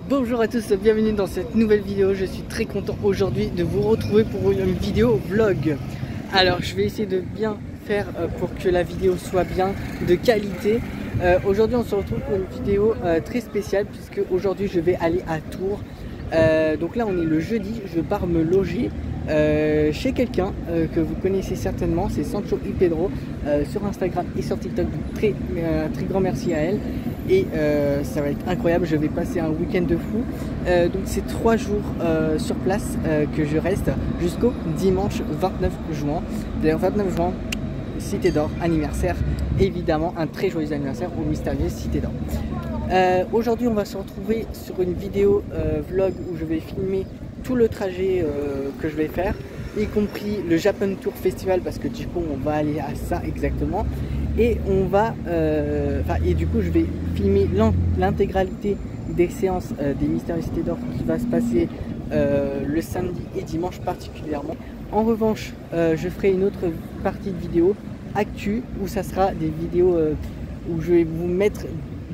Bonjour à tous, bienvenue dans cette nouvelle vidéo. Je suis très content aujourd'hui de vous retrouver pour une vidéo vlog. Alors je vais essayer de bien faire pour que la vidéo soit bien de qualité. Aujourd'hui on se retrouve pour une vidéo très spéciale puisque aujourd'hui je vais aller à Tours. Donc là on est le jeudi, je pars me loger chez quelqu'un que vous connaissez certainement, c'est Sancho y Pedro sur Instagram et sur TikTok. Donc très grand merci à elle. Et ça va être incroyable, je vais passer un week-end de fou. Donc c'est 3 jours sur place que je reste jusqu'au dimanche 29 juin. D'ailleurs 29 juin, Cité d'Or, anniversaire, évidemment un très joyeux anniversaire au mystérieux Cité d'Or. Aujourd'hui on va se retrouver sur une vidéo vlog où je vais filmer tout le trajet que je vais faire, y compris le Japan Tour Festival, parce que du coup on va aller à ça exactement. Et on va, et du coup je vais filmer l'intégralité des séances des Mystérieux Cité d'Or qui va se passer le samedi et dimanche particulièrement. En revanche, je ferai une autre partie de vidéo actu où ça sera des vidéos où je vais vous mettre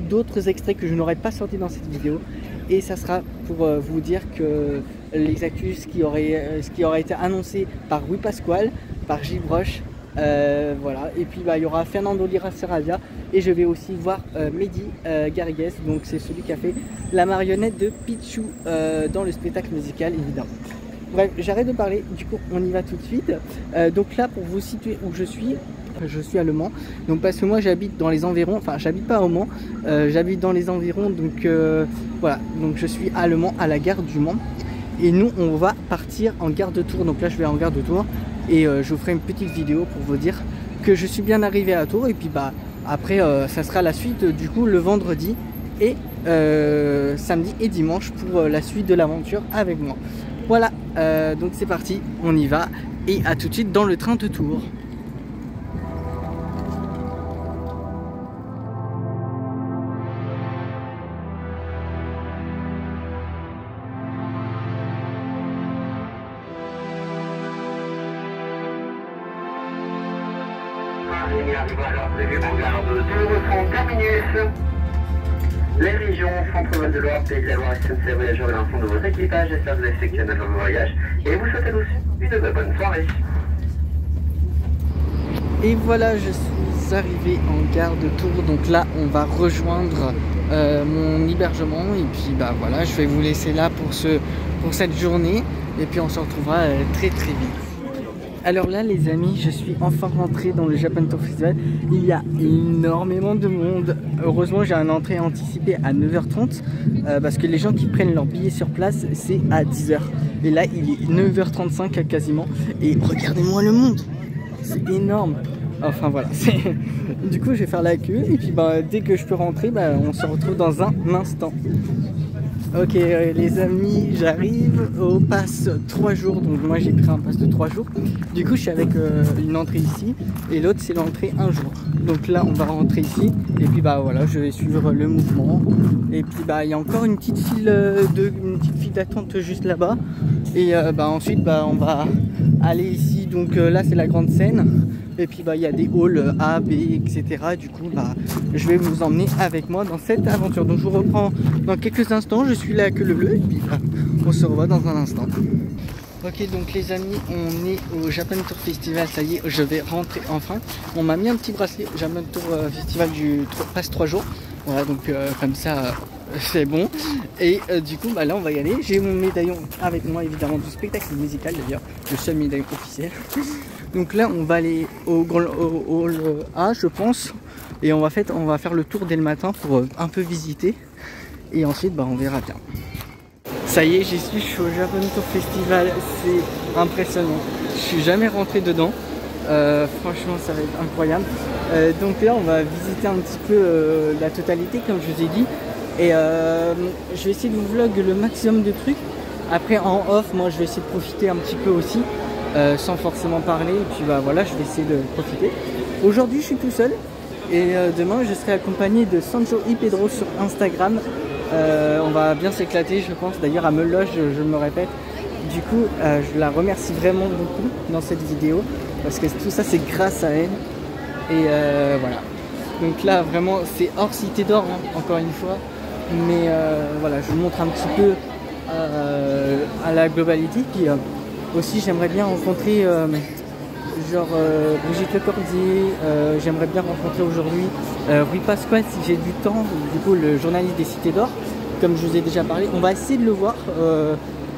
d'autres extraits que je n'aurais pas sortis dans cette vidéo. Et ça sera pour vous dire que les actus, ce qui aurait été annoncé par Louis Pasquale, par Gilles Broche. Voilà, et puis il y aura Fernando Lira Sarabia et je vais aussi voir Mehdi Garrigues, donc c'est celui qui a fait la marionnette de Pichou dans le spectacle musical évidemment. Bref, j'arrête de parler, du coup on y va tout de suite. Donc là pour vous situer où je suis à Le Mans, donc parce que moi j'habite dans les environs, enfin j'habite pas au Mans, j'habite dans les environs, donc voilà, donc je suis à Le Mans, à la gare du Mans, et nous on va partir en gare de Tours. Donc là je vais en gare de Tours et je vous ferai une petite vidéo pour vous dire que je suis bien arrivé à Tours. Et puis après ça sera la suite du coup le vendredi et samedi et dimanche pour la suite de l'aventure avec moi. Voilà, donc c'est parti, on y va et à tout de suite dans le train de Tours. Voilà, prévu pour gare de Tours, en terminus. Les régions Centre-Val de Loire, Pays de la Loire et SNCF Voyageurs et l'ensemble de votre équipage, j'espère que vous avez effectué un agréable voyage et vous souhaite à tous une bonne soirée. Et voilà, je suis arrivé en gare de Tours, donc là on va rejoindre mon hébergement et puis voilà, je vais vous laisser là pour cette journée et puis on se retrouvera très vite. Alors là les amis, je suis enfin rentré dans le Japan Tour Festival. Il y a énormément de monde. Heureusement j'ai un entrée anticipée à 9h30 parce que les gens qui prennent leur billet sur place c'est à 10h. Et là il est 9h35 quasiment. Et regardez-moi le monde, c'est énorme. Enfin voilà, du coup je vais faire la queue et puis dès que je peux rentrer, on se retrouve dans un instant. Ok les amis, j'arrive au pass 3 jours, donc moi j'ai pris un pass de 3 jours. Du coup je suis avec une entrée ici et l'autre c'est l'entrée 1 jour. Donc là on va rentrer ici et puis voilà, je vais suivre le mouvement. Et puis il y a encore une petite file d'attente juste là-bas. Et ensuite on va aller ici, donc là c'est la grande scène. Et puis il y a des halls A, B, etc. Du coup je vais vous emmener avec moi dans cette aventure. Donc je vous reprends dans quelques instants, je suis là que le bleu et puis on se revoit dans un instant. Ok donc les amis, on est au Japan Tour Festival, ça y est, je vais rentrer enfin. On m'a mis un petit bracelet Japan Tour Festival du passe 3 jours. Voilà, donc comme ça c'est bon. Et du coup là on va y aller. J'ai mon médaillon avec moi évidemment du spectacle musical, d'ailleurs le seul médaillon officiel. Donc là on va aller au hall A je pense. Et on va faire le tour dès le matin pour un peu visiter. Et ensuite on verra bien. Ça y est, j'y suis, je suis au Japan Tour Festival, c'est impressionnant. Je suis jamais rentré dedans. Franchement ça va être incroyable. Donc là on va visiter un petit peu la totalité comme je vous ai dit. Et je vais essayer de vous vlog le maximum de trucs. Après en off, moi je vais essayer de profiter un petit peu aussi, sans forcément parler. Et puis voilà, je vais essayer de profiter. Aujourd'hui je suis tout seul. Et demain je serai accompagné de Sancho y Pedro sur Instagram. On va bien s'éclater je pense. D'ailleurs à Meloche, je me répète. Du coup je la remercie vraiment beaucoup dans cette vidéo. Parce que tout ça c'est grâce à elle. Et voilà. Donc là vraiment c'est hors Cité d'Or hein, encore une fois. Mais voilà, je vous montre un petit peu à la globalité. Puis aussi, j'aimerais bien rencontrer Brigitte Lecordier. J'aimerais bien rencontrer aujourd'hui Rui Pasquale si j'ai du temps. Du coup, le journaliste des Cités d'Or, comme je vous ai déjà parlé. On va essayer de le voir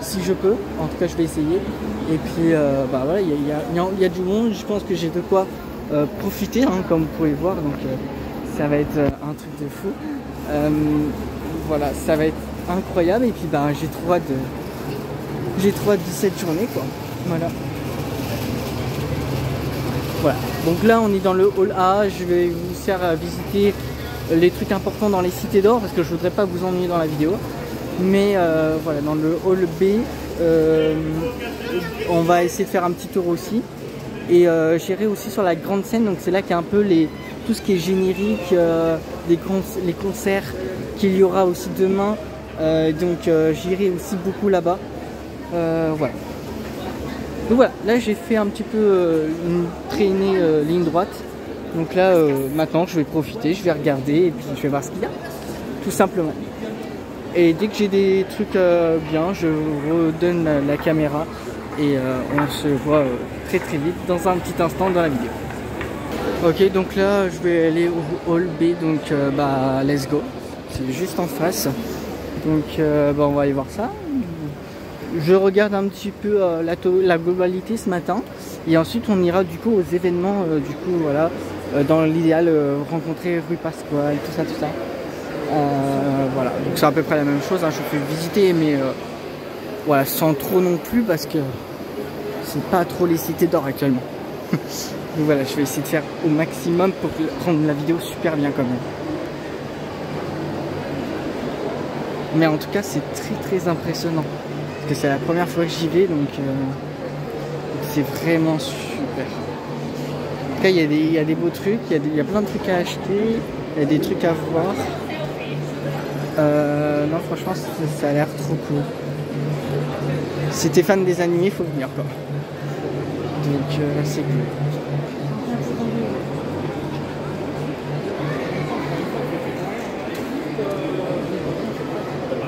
si je peux. En tout cas, je vais essayer. Et puis, bah voilà, il y a du monde. Je pense que j'ai de quoi profiter, hein, comme vous pouvez voir. Donc, ça va être un truc de fou. Voilà, ça va être incroyable. Et puis, bah, j'ai trop hâte de cette journée, quoi. Voilà. Voilà. Donc là, on est dans le hall A. Je vais vous faire visiter les trucs importants dans les Cités d'Or parce que je voudrais pas vous ennuyer dans la vidéo. Mais voilà, dans le hall B, on va essayer de faire un petit tour aussi. Et j'irai aussi sur la grande scène. Donc c'est là qu'il y a un peu tout ce qui est générique, les concerts qu'il y aura aussi demain. Donc j'irai aussi beaucoup là-bas. Voilà. Donc voilà, là j'ai fait un petit peu une traînée ligne droite. Donc là maintenant je vais profiter, je vais regarder et puis je vais voir ce qu'il y a. Tout simplement. Et dès que j'ai des trucs bien, je redonne la caméra et on se voit très vite dans un petit instant dans la vidéo. Ok, donc là je vais aller au hall B, donc bah let's go. C'est juste en face. Donc bah, on va aller voir ça. Je regarde un petit peu la globalité ce matin et ensuite on ira du coup aux événements, du coup voilà, dans l'idéal rencontrer Rui Pasquale, tout ça. Voilà, donc c'est à peu près la même chose, hein. Je fais visiter mais voilà, sans trop non plus parce que c'est pas trop les Cités d'Or actuellement. Donc voilà, je vais essayer de faire au maximum pour rendre la vidéo super bien quand même. Mais en tout cas c'est très impressionnant. Parce que c'est la première fois que j'y vais, donc c'est vraiment super. En tout cas, il y a des beaux trucs, il y a plein de trucs à acheter, il y a des trucs à voir. Non, franchement, ça a l'air trop cool. Si t'es fan des animés, il faut venir, quoi. Donc, c'est cool.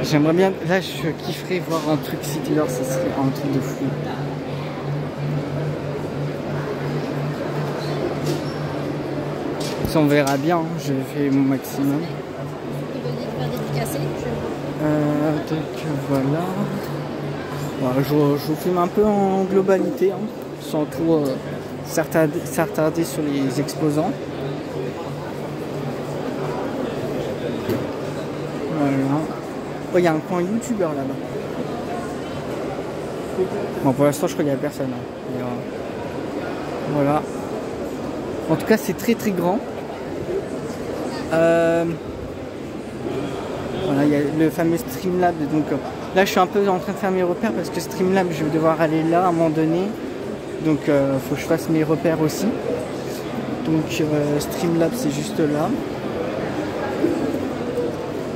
J'aimerais bien, là je kifferais voir un truc Cités d'Or, ça serait un truc de fou. Ça on verra bien, hein. Je fais mon maximum. Donc voilà. Voilà, je vous filme un peu en globalité, hein, sans trop s'attarder sur les exposants. Voilà. Oh, il y a un coin youtubeur là-bas. Bon, pour l'instant, je crois qu'il n'y a personne. Hein. Voilà. En tout cas, c'est très grand. Voilà, il y a le fameux Streamlab. Donc là, je suis un peu en train de faire mes repères parce que Streamlab, je vais devoir aller là à un moment donné. Donc, faut que je fasse mes repères aussi. Donc, Streamlab, c'est juste là.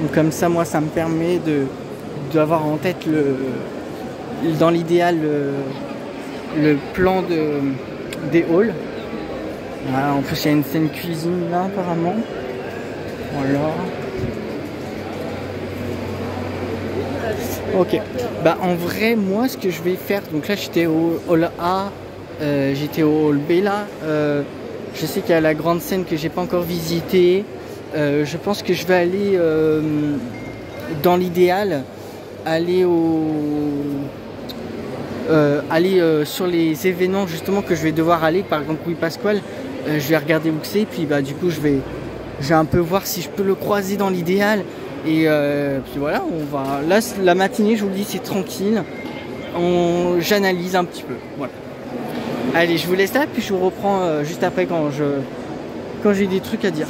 Donc comme ça, moi, ça me permet d'avoir en tête dans l'idéal le plan des halls. Voilà, en plus, il y a une scène cuisine là, apparemment. Voilà. Ok. Bah en vrai, moi, ce que je vais faire, donc là, j'étais au hall A, j'étais au hall B là. Je sais qu'il y a la grande scène que j'ai pas encore visitée. Je pense que je vais aller dans l'idéal aller sur les événements justement que je vais devoir aller, par exemple Rui Pasquale, je vais regarder où c'est, puis bah du coup je vais un peu voir si je peux le croiser dans l'idéal et puis voilà, on va là la matinée, je vous le dis, c'est tranquille, j'analyse un petit peu, voilà. Allez, je vous laisse là, puis je vous reprends juste après quand j'ai des trucs à dire.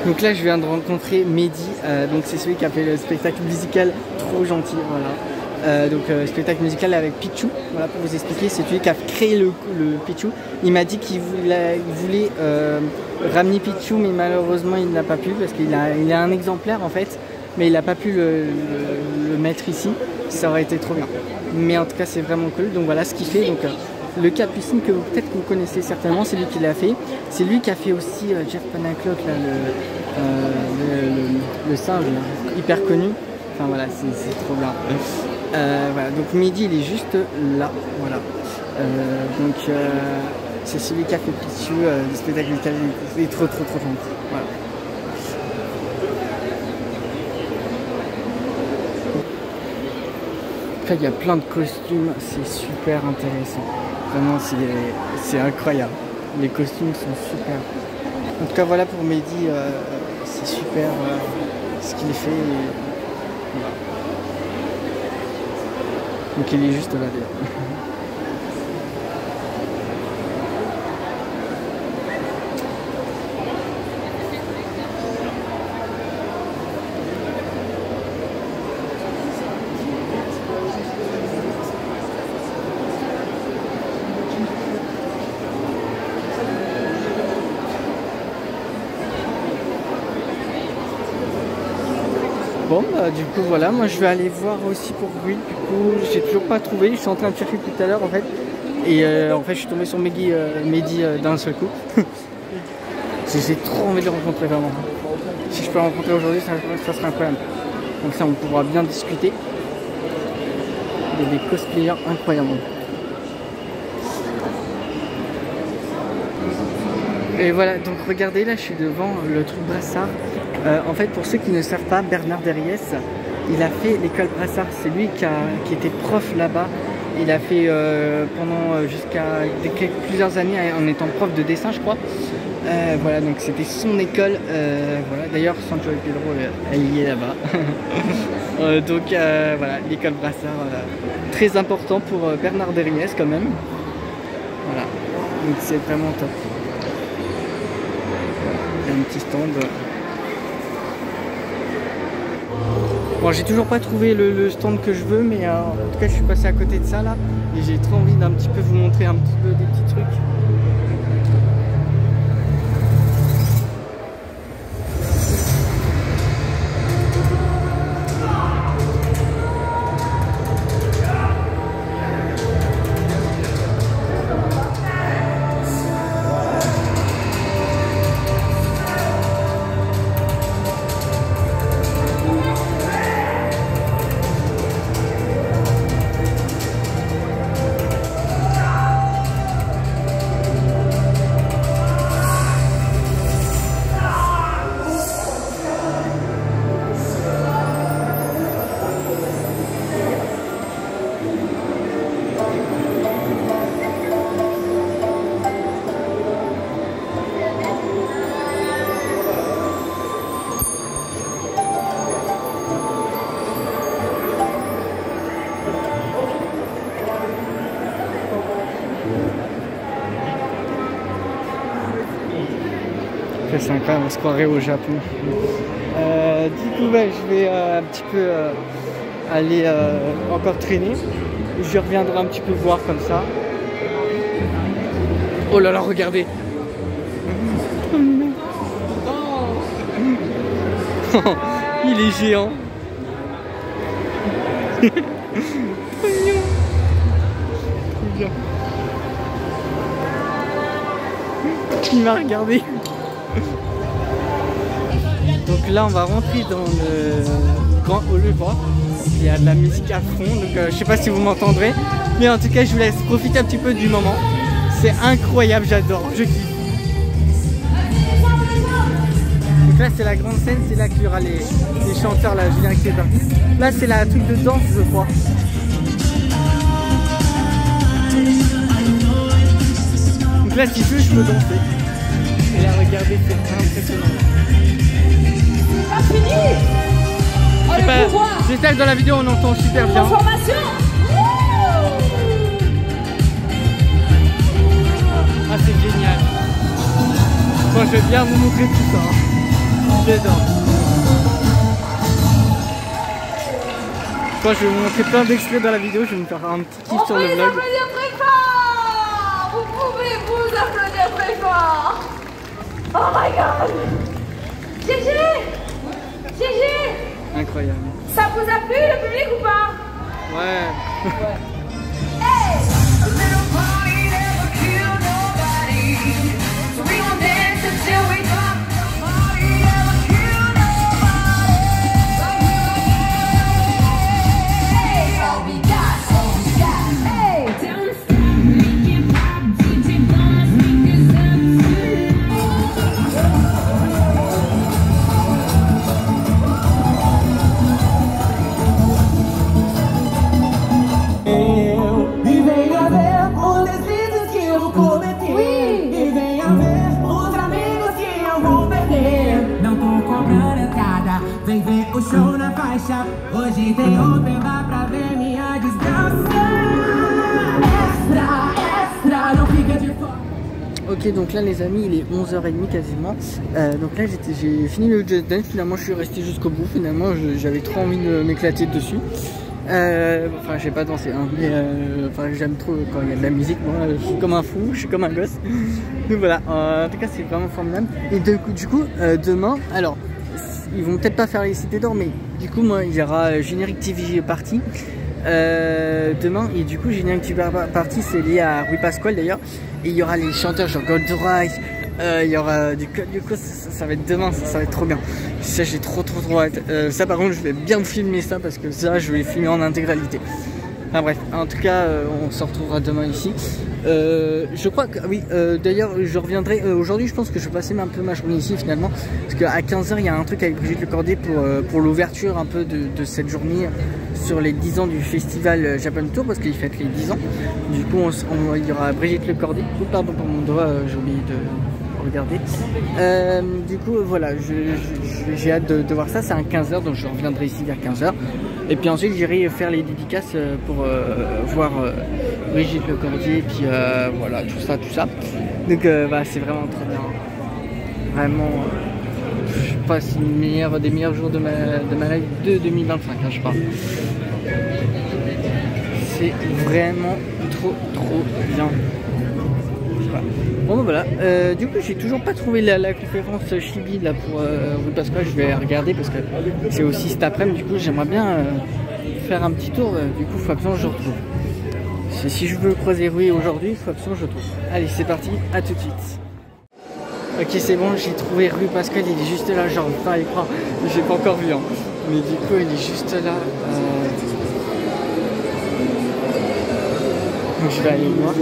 Donc là je viens de rencontrer Mehdi, donc c'est celui qui a fait le spectacle musical Trop Gentil, voilà. Donc spectacle musical avec Pichou, voilà, pour vous expliquer, c'est celui qui a créé le Pichou. Il m'a dit qu'il voulait ramener Pichou, mais malheureusement il n'a pas pu parce qu'il a un exemplaire en fait, mais il n'a pas pu le mettre ici, ça aurait été trop bien. Mais en tout cas c'est vraiment cool, donc voilà ce qu'il fait. Donc le Capucine peut-être que vous connaissez certainement, c'est lui qui l'a fait. C'est lui qui a fait aussi Jeff Panaclock, là, le singe là, hyper connu. Enfin voilà, c'est trop bien. Voilà, donc midi il est juste là, voilà. Donc c'est celui qui a fait Pichu, le spectacle il est trop gentil. Voilà. Après il y a plein de costumes, c'est super intéressant. Vraiment c'est incroyable. Les costumes sont super. En tout cas voilà pour Mehdi, c'est super ce qu'il fait. Voilà. Donc il est juste là d'ailleurs. Bon bah du coup voilà, moi je vais aller voir aussi pour lui, du coup j'ai toujours pas trouvé, je suis en train de chercher tout à l'heure en fait. Et en fait je suis tombé sur Mehdi d'un seul coup. J'ai trop envie de le rencontrer vraiment. Si je peux le rencontrer aujourd'hui ça serait incroyable. Comme ça on pourra bien discuter. Il y a des cosplayers incroyables. Et voilà, donc regardez là je suis devant le truc Brassard. En fait, pour ceux qui ne savent pas, Bernard Derriès, il a fait l'école Brassard. C'est lui qui était prof là-bas. Il a fait pendant jusqu'à plusieurs années en étant prof de dessin, je crois. Voilà, donc c'était son école. Voilà. D'ailleurs, Sancho et Pedro, elle y est là-bas. Donc voilà, l'école Brassard, très important pour Bernard Derriès quand même. Voilà, donc c'est vraiment top. Il y a un petit stand. Bon, j'ai toujours pas trouvé le stand que je veux, mais en tout cas je suis passé à côté de ça là et j'ai trop envie d'un petit peu vous montrer un petit peu des petits trucs. C'est incroyable, on se croirait au Japon. Du coup, bah, je vais un petit peu aller encore traîner. Je reviendrai un petit peu voir comme ça. Oh là là, regardez. Il est géant. Trop mignon. Trop bien. Il m'a regardé. Donc là on va rentrer dans le grand hall droit. Il y a de la musique à fond, donc je sais pas si vous m'entendrez, mais en tout cas je vous laisse profiter un petit peu du moment. C'est incroyable, j'adore, je kiffe. Donc là c'est la grande scène, c'est là qu'il y aura les chanteurs, là, Julien qui est parti. Là c'est la truc de danse je crois. Donc là si je veux je peux danser. Et là regardez, c'est impressionnant. J'espère que dans la vidéo on entend super bien. Ah c'est génial. Moi je vais bien vous montrer tout ça. J'adore. Moi je vais vous montrer plein d'extraits dans la vidéo. Je vais me faire un petit kiff sur le vlog. Vous pouvez vous applaudir très fort. Oh my god. GG. GG. Incroyable. Ça vous a plu le public ou pas? Ouais. Hey. Vem ver o show na faixa. Hoje tem open bar pra ver minha desgraça. Extra, extra, não fica de fora. Ok, donc là les amis, il est 11h30 quasiment. Donc là j'ai fini le Just Dance. Finalement je suis resté jusqu'au bout. Finalement j'avais trop envie de m'éclater dessus. Enfin j'ai pas dansé hein, mais enfin, j'aime trop quand il y a de la musique. Moi je suis comme un fou, je suis comme un gosse. Donc voilà, en tout cas c'est vraiment formidable. Et du coup demain, alors ils vont peut-être pas faire les cités d'or, mais du coup moi il y aura générique TV Party demain. Et du coup générique TV Party c'est lié à Rui Pasquale d'ailleurs. Et il y aura les chanteurs genre Gold Rice, il y aura du coup ça va être demain, ça va être trop bien. Ça j'ai trop hâte. Ça par contre je vais bien filmer ça parce que ça je vais filmer en intégralité. Enfin bref, en tout cas on se retrouvera demain ici. Je crois que oui, d'ailleurs je reviendrai aujourd'hui. Je pense que je vais passer un peu ma journée ici finalement, parce qu'à 15h il y a un truc avec Brigitte Lecordier pour l'ouverture un peu de cette journée sur les 10 ans du festival Japan Tour, parce qu'il fête les 10 ans. Du coup il y aura Brigitte Lecordier. Oh, pardon pour mon doigt, j'ai oublié de regarder. Du coup voilà, j'ai hâte de voir ça. C'est à 15h, donc je reviendrai ici vers 15h. Et puis ensuite j'irai faire les dédicaces pour voir Brigitte Lecordier, et puis voilà, tout ça. Donc bah, c'est vraiment très bien. Vraiment, je passe des meilleurs jours de ma life de 2025, hein, je crois. C'est vraiment trop bien. Bon bah voilà, du coup j'ai toujours pas trouvé la conférence Chibi là pour Rui Pasquale. Je vais regarder parce que c'est aussi cet après-midi. Du coup j'aimerais bien faire un petit tour. Du coup il faut absolument que je retrouve. Si je veux croiser Rui aujourd'hui, il faut absolument que je retrouve. Allez c'est parti, à tout de suite. Ok c'est bon, j'ai trouvé Rui Pasquale, il est juste là, genre pas à l'écran. J'ai pas encore vu hein. Mais du coup il est juste là. Donc je vais aller le voir.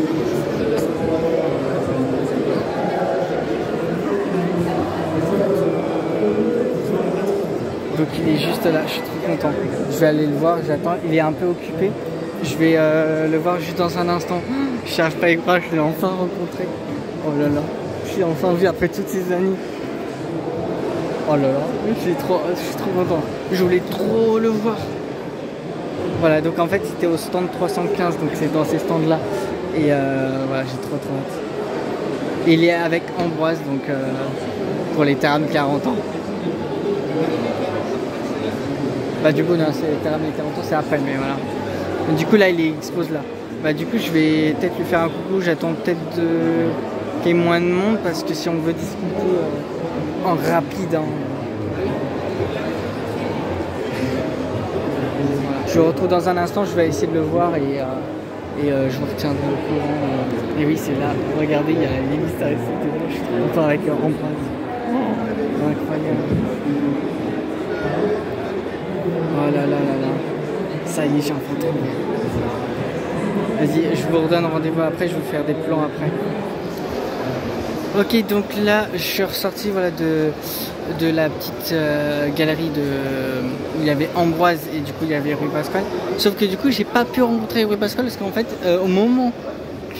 Donc il est juste là, je suis trop content. Je vais aller le voir, j'attends, il est un peu occupé. Je vais le voir juste dans un instant. Je n'arrive pas à y croire, je l'ai enfin rencontré. Oh là là, je l'ai enfin vu après toutes ces années. Oh là là, je suis trop content. Je voulais trop le voir. Voilà, donc en fait c'était au stand 315, donc c'est dans ces stands là. Et voilà, j'ai trop hâte. Et il est avec Ambroise, donc pour les termes 40 ans. Bah du coup non, c'est les 40 ans c'est après, mais voilà. Mais du coup là il expose là. Bah du coup je vais peut-être lui faire un coucou. J'attends peut-être qu'il y ait moins de monde, parce que si on veut discuter en rapide hein. Voilà. Je le retrouve dans un instant, je vais essayer de le voir et je vous retiendrai au courant. Et oui c'est là, regardez il y a l'église, je suis trop content avec Ambroise. Incroyable. Oh là là là là. Ça y est, j'ai enfin trouvé. Vas-y, je vous redonne rendez-vous après, je vais vous faire des plans après. Ok, donc là, je suis ressorti voilà, de la petite galerie où il y avait Ambroise et du coup il y avait Rui Pasquale. Sauf que du coup, j'ai pas pu rencontrer Rui Pasquale parce qu'en fait, au moment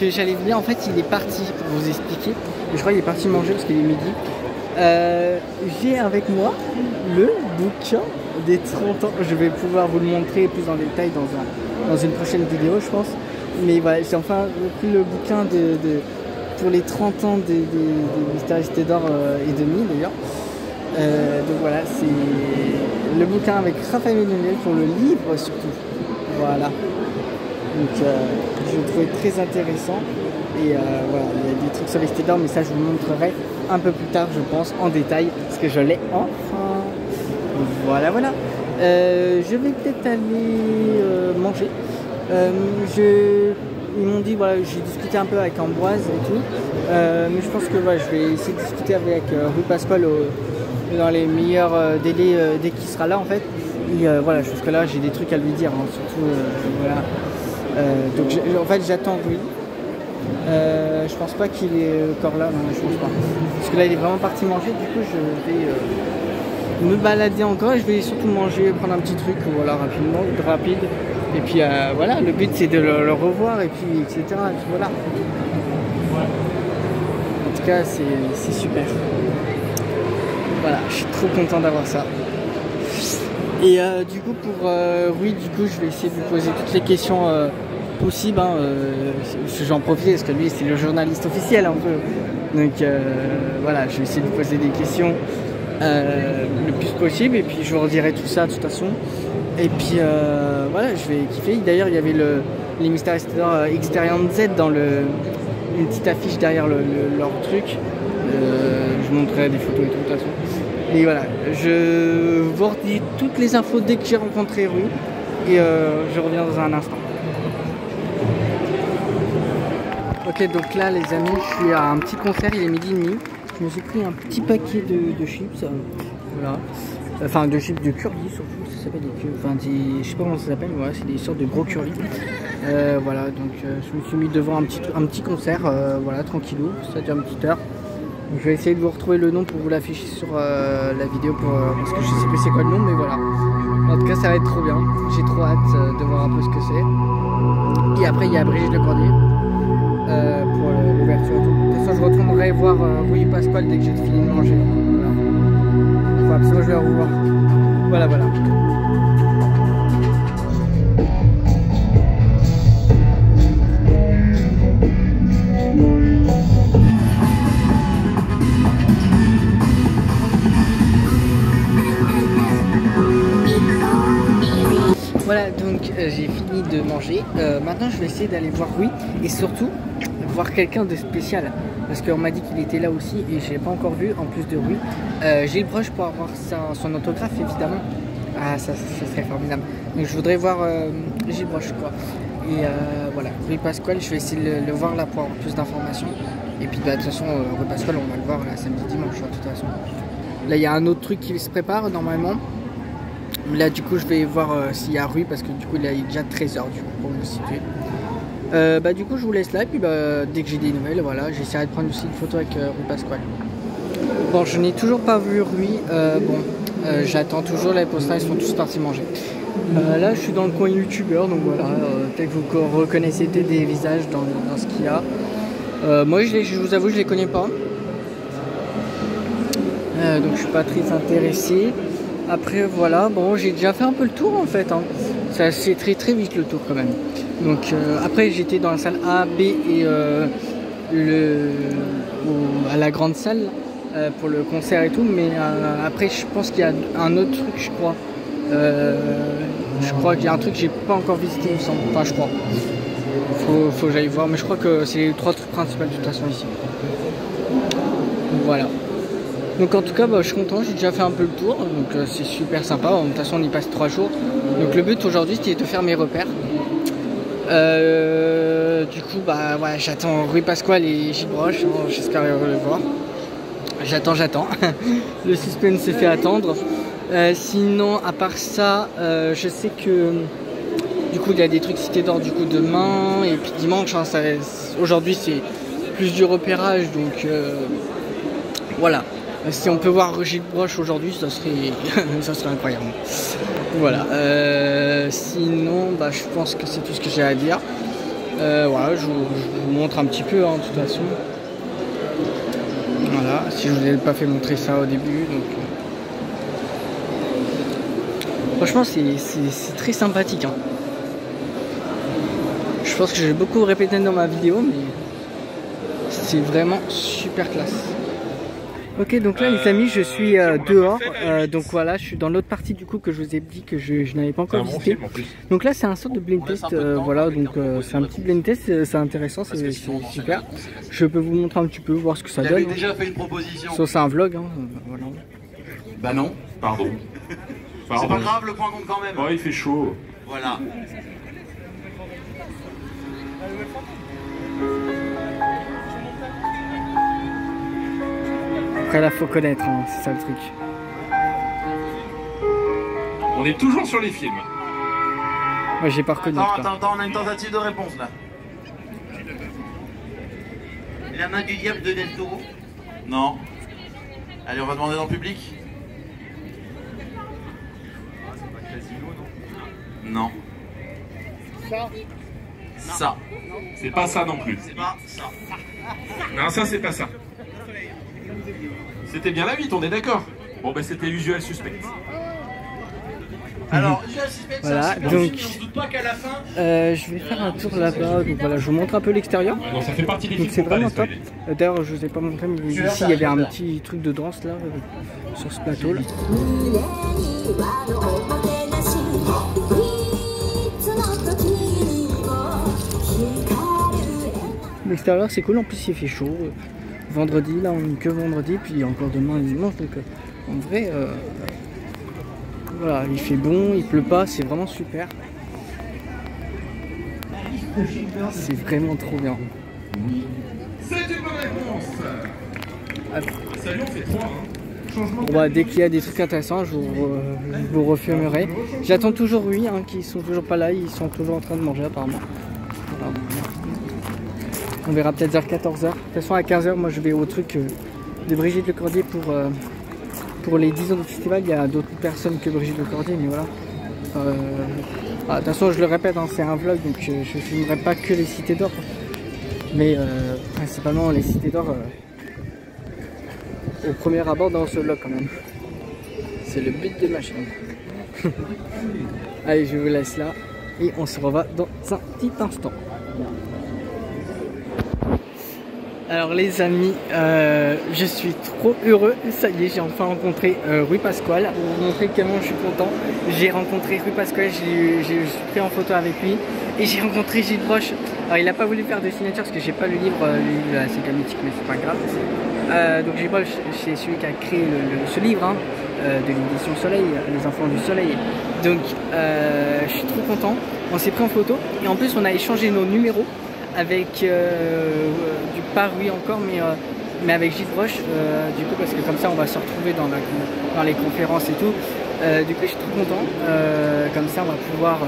que j'allais venir, en fait, il est parti, pour vous expliquer. Et je crois qu'il est parti manger parce qu'il est midi. J'ai avec moi le bouquin des 30 ans. Je vais pouvoir vous le montrer plus en détail dans une prochaine vidéo, je pense. Mais voilà, j'ai enfin pris le bouquin pour les 30 ans des Mystérieux Cités d'Or et demi d'ailleurs. Donc voilà, c'est le bouquin avec Raphaël Ménoniel pour le livre surtout. Voilà. Donc je le trouvais très intéressant. Et voilà, il y a des trucs sur les Cités d'Or, mais ça je vous le montrerai un peu plus tard, je pense, en détail, parce que je l'ai enfin. Voilà. Je vais peut-être aller manger. Ils m'ont dit, voilà, j'ai discuté un peu avec Ambroise et tout, mais je pense que voilà, je vais essayer de discuter avec Rui Pasquale dans les meilleurs délais dès qu'il sera là en fait. Et voilà, je pense que là j'ai des trucs à lui dire, hein, surtout voilà. Donc en fait j'attends Rui. Je pense pas qu'il est encore là, non, je pense pas. Parce que là il est vraiment parti manger, du coup je vais me balader encore et je vais surtout manger, prendre un petit truc, voilà, rapide. Et puis voilà, le but c'est de le revoir et puis etc. Et puis, voilà. En tout cas c'est super. Voilà, je suis trop content d'avoir ça. Je Et du coup pour oui, du coup je vais essayer de lui poser toutes les questions possibles. Hein, j'en profite parce que lui c'est le journaliste officiel un peu. Donc voilà, je vais essayer de lui poser des questions le plus possible. Et puis je vous redirai tout ça de toute façon. Et puis voilà, je vais kiffer. D'ailleurs il y avait les Mystère Experience Z dans une petite affiche derrière leur truc. Je vous montrerai des photos et tout de toute façon. Et voilà, je vous redis toutes les infos dès que j'ai rencontré Rui. Et je reviens dans un instant. Ok, donc là les amis, je suis à un petit concert, il est 12h30. Je me suis pris un petit paquet de chips. Voilà. Enfin de chips de curly surtout, ça s'appelle je sais pas comment ça s'appelle, mais voilà, c'est des sortes de gros curly. Voilà, donc je me suis mis devant un petit concert, voilà, tranquillou, ça dure une petite heure. Donc, je vais essayer de vous retrouver le nom pour vous l'afficher sur la vidéo parce que je sais plus c'est quoi le nom, mais voilà. En tout cas ça va être trop bien, j'ai trop hâte de voir un peu ce que c'est. Et après il y a Brigitte Lecordier pour l'ouverture et tout. De toute façon je retournerai voir Rui Pasquale dès que j'ai fini de manger. Voilà. Faut absolument je vais le revoir. Voilà. Voilà, donc j'ai fini de manger. Maintenant je vais essayer d'aller voir Rui et surtout voir quelqu'un de spécial. Parce qu'on m'a dit qu'il était là aussi et je l'ai pas encore vu en plus de Rui. Gilles Broche pour avoir son autographe évidemment. Ah ça serait formidable. Donc je voudrais voir Gilles Broche quoi. Et voilà, Rui Pasquale, je vais essayer de le voir là pour avoir plus d'informations. Et puis bah, de toute façon Rui Pasquale on va le voir là samedi dimanche de toute façon. Là il y a un autre truc qui se prépare normalement. Là du coup je vais voir s'il y a Rui parce que du coup il est déjà 13h du coup pour me situer. Bah du coup je vous laisse là et puis bah, dès que j'ai des nouvelles voilà j'essaierai de prendre aussi une photo avec Rui Pasquale. Bon je n'ai toujours pas vu Rui, j'attends toujours, les postins ils sont tous partis manger. Là je suis dans le coin youtubeur donc voilà, peut-être que vous reconnaissez des visages dans ce qu'il y a. Moi je vous avoue je les connais pas. Donc je suis pas très intéressé. Après voilà, bon j'ai déjà fait un peu le tour en fait, hein. Ça c'est très vite le tour quand même. Donc après j'étais dans la salle A, B et à la grande salle pour le concert et tout, mais après je pense qu'il y a un autre truc je crois. Je crois qu'il y a un truc que j'ai pas encore visité il me semble, enfin je crois. Faut que j'aille voir, mais je crois que c'est les 3 trucs principaux de toute façon ici. Voilà. Donc en tout cas bah, je suis content, j'ai déjà fait un peu le tour, donc c'est super sympa, de toute façon on y passe 3 jours. Donc le but aujourd'hui c'était de faire mes repères. Du coup bah voilà, j'attends Rui Pasquale et Gilles Broche, hein, j'espère le voir. J'attends. Le suspense s'est fait attendre. Sinon à part ça, je sais que du coup il y a des trucs cités d'or du coup demain et puis dimanche, hein, aujourd'hui c'est plus du repérage donc voilà. Si on peut voir Gilles Broche aujourd'hui, ça serait incroyable. Voilà. Sinon, bah, je pense que c'est tout ce que j'ai à dire. Voilà, je vous montre un petit peu, hein, de toute façon. Voilà, si je vous ai pas fait montrer ça au début. Donc, franchement, c'est très sympathique. Hein. Je pense que j'ai beaucoup répété dans ma vidéo, mais c'est vraiment super classe. Ok, donc là les amis je suis dehors, donc voilà je suis dans l'autre partie du coup que je vous ai dit que je n'avais pas encore visité. Donc là c'est un sorte de blind test, voilà donc c'est un petit blind test, c'est intéressant, c'est super. Je peux vous montrer un petit peu, voir ce que ça donne. J'avais déjà fait une proposition. Ça c'est un vlog, hein, voilà. Bah non. Pardon. C'est pas grave, le point compte quand même. Oh il fait chaud. Voilà. Après là faut connaître, hein, c'est ça le truc. On est toujours sur les films. Moi j'ai pas reconnu. Attends, on a une tentative de réponse là. La main du diable de Del Toro. Non. Allez, on va demander dans le public. Non. Ça. C'est pas ça non plus. C'est pas ça. Non, ça c'est pas ça. C'était bien la 8, on est d'accord. Bon ben c'était Usual Suspect. Alors, j'insiste, Voilà, c'est donc on se doute pas qu'à la fin. je vais faire un tour là-bas. Donc voilà, je vous montre un peu l'extérieur. Non, ça fait partie des Donc films c'est qu'on peut vraiment pas top. spoiler. D'ailleurs, je vous ai pas montré, mais ici il y avait un petit truc de danse là sur ce plateau là. L'extérieur c'est cool, en plus il fait chaud. Vendredi, là on n'est que vendredi, puis encore demain et dimanche, donc en vrai, voilà, il fait bon, il pleut pas, c'est vraiment super. C'est vraiment trop bien. C'est une bonne réponse. Salut, on fait 3. Bon, bah, dès qu'il y a des trucs intéressants, je vous refilmerai. J'attends toujours oui, hein, qui sont toujours pas là, ils sont toujours en train de manger apparemment. Voilà. On verra peut-être vers 14h. De toute façon à 15h, moi je vais au truc de Brigitte Lecordier pour les 10 ans du festival. Il y a d'autres personnes que Brigitte Lecordier, mais voilà. De toute façon je le répète, hein, c'est un vlog, donc je ne filmerai pas que les cités d'or. Mais principalement les cités d'or au premier abord dans ce vlog quand même. C'est le but de ma chaîne. Allez, je vous laisse là et on se revoit dans un petit instant. Alors les amis, je suis trop heureux, ça y est, j'ai enfin rencontré Rui Pasquale. Pour vous montrer comment je suis content, j'ai rencontré Rui Pasquale, je suis pris en photo avec lui et j'ai rencontré Gilles Broche. Alors il n'a pas voulu faire de signature parce que j'ai pas le livre, c'est de la mythique mais c'est pas grave. Donc Gilles Broche, c'est celui qui a créé ce livre hein, de l'édition Soleil, Les Enfants du Soleil. Donc je suis trop content, on s'est pris en photo et en plus on a échangé nos numéros avec pas Rui encore, mais avec Gilles Broche, du coup parce que comme ça on va se retrouver dans les conférences et tout. Du coup je suis trop content, comme ça on va pouvoir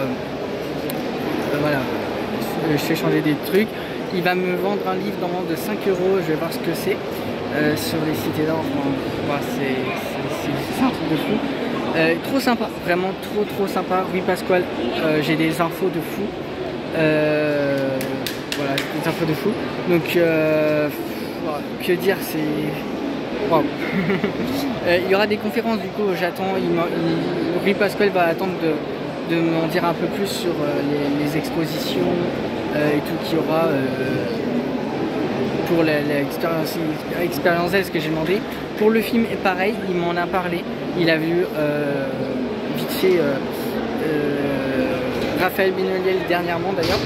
voilà, s'échanger des trucs. Il va me vendre un livre normalement de 5 €, je vais voir ce que c'est, sur les cités d'or. Enfin, c'est un truc de fou. Trop sympa, vraiment trop sympa. Rui Pasquale, j'ai des infos de fou. Voilà, des infos de fou. Donc, que dire, c'est... Waouh. Il y aura des conférences, du coup, j'attends. Rui Pasquale va attendre de m'en dire un peu plus sur les expositions et tout qu'il y aura pour l'expérience ce que j'ai demandé. Pour le film, et pareil, il m'en a parlé. Il a vu vite fait Raphaël Benoliel dernièrement d'ailleurs.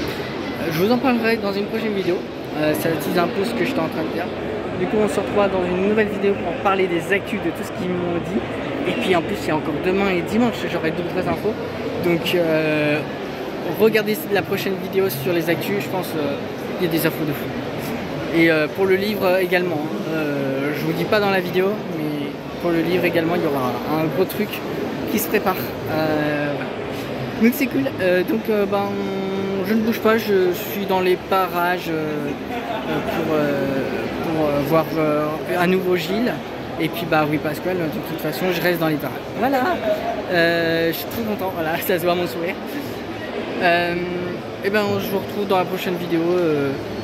Je vous en parlerai dans une prochaine vidéo. Ça tease un peu ce que j'étais en train de dire. Du coup on se retrouve dans une nouvelle vidéo pour parler des actus de tout ce qu'ils m'ont dit. Et puis en plus il y a encore demain et dimanche, j'aurai d'autres infos. Donc regardez la prochaine vidéo sur les actus, je pense il y a des infos de fou. Et pour le livre également, je vous dis pas dans la vidéo, mais pour le livre également il y aura un gros truc qui se prépare. Voilà. Donc c'est cool, je ne bouge pas, je suis dans les parages pour voir à nouveau Gilles et puis Rui Pasquale. De toute façon je reste dans les parages. Voilà, je suis trop content, voilà, ça se voit mon sourire. Je vous retrouve dans la prochaine vidéo.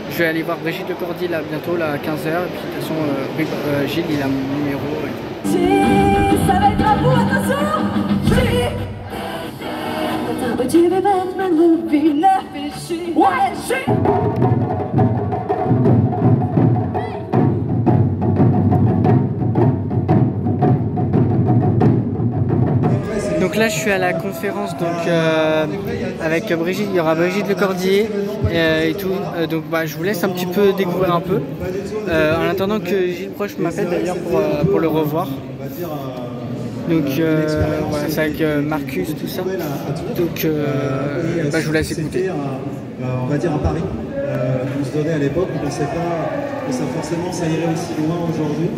Je vais aller voir Brigitte Lecordier là bientôt là, à 15h, et puis de toute façon Gilles il a mon numéro. Ça va être à vous, attention. But you be Batman will be left with she. What is she? Donc là je suis à la conférence avec Brigitte, il y aura Brigitte Lecordier et tout, donc je vous laisse un petit peu découvrir un peu, en attendant que Gilles Broche m'appelle d'ailleurs pour le revoir. Donc voilà, c'est avec Marcus, tout ça. Donc je vous laisse écouter. On va dire un pari qu'on se donnait à l'époque. On ne pensait pas que ça forcément ça irait aussi loin aujourd'hui.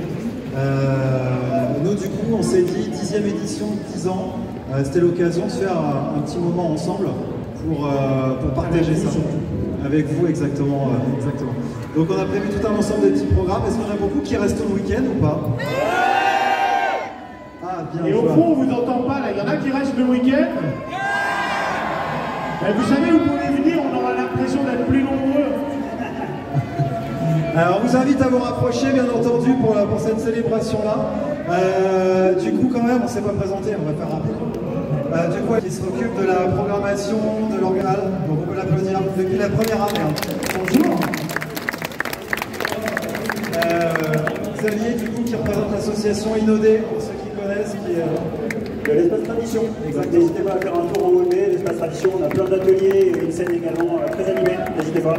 Nous du coup on s'est dit 10e édition, 10 ans, c'était l'occasion de faire un petit moment ensemble pour partager ça. Avec vous exactement. Donc on a prévu tout un ensemble de petits programmes. Est-ce qu'il y en a beaucoup qui restent le week-end ou pas? Et au fond, on vous entend pas là, il y en a qui restent le week-end. Vous savez, vous pouvez venir, on aura l'impression d'être plus nombreux. Alors, on vous invite à vous rapprocher, bien entendu, pour cette célébration-là. Du coup, quand même, on ne s'est pas présenté, on va faire rapide. du coup, qui s'occupe de la programmation de l'organal. Donc on peut l'applaudir depuis la première année. Bonjour. Xavier, du coup, qui représente l'association Inodé, pour ceux qui connaissent, qui est l'espace tradition. N'hésitez pas à faire un tour en OEB, l'espace tradition. On a plein d'ateliers et une scène également très animée. N'hésitez pas.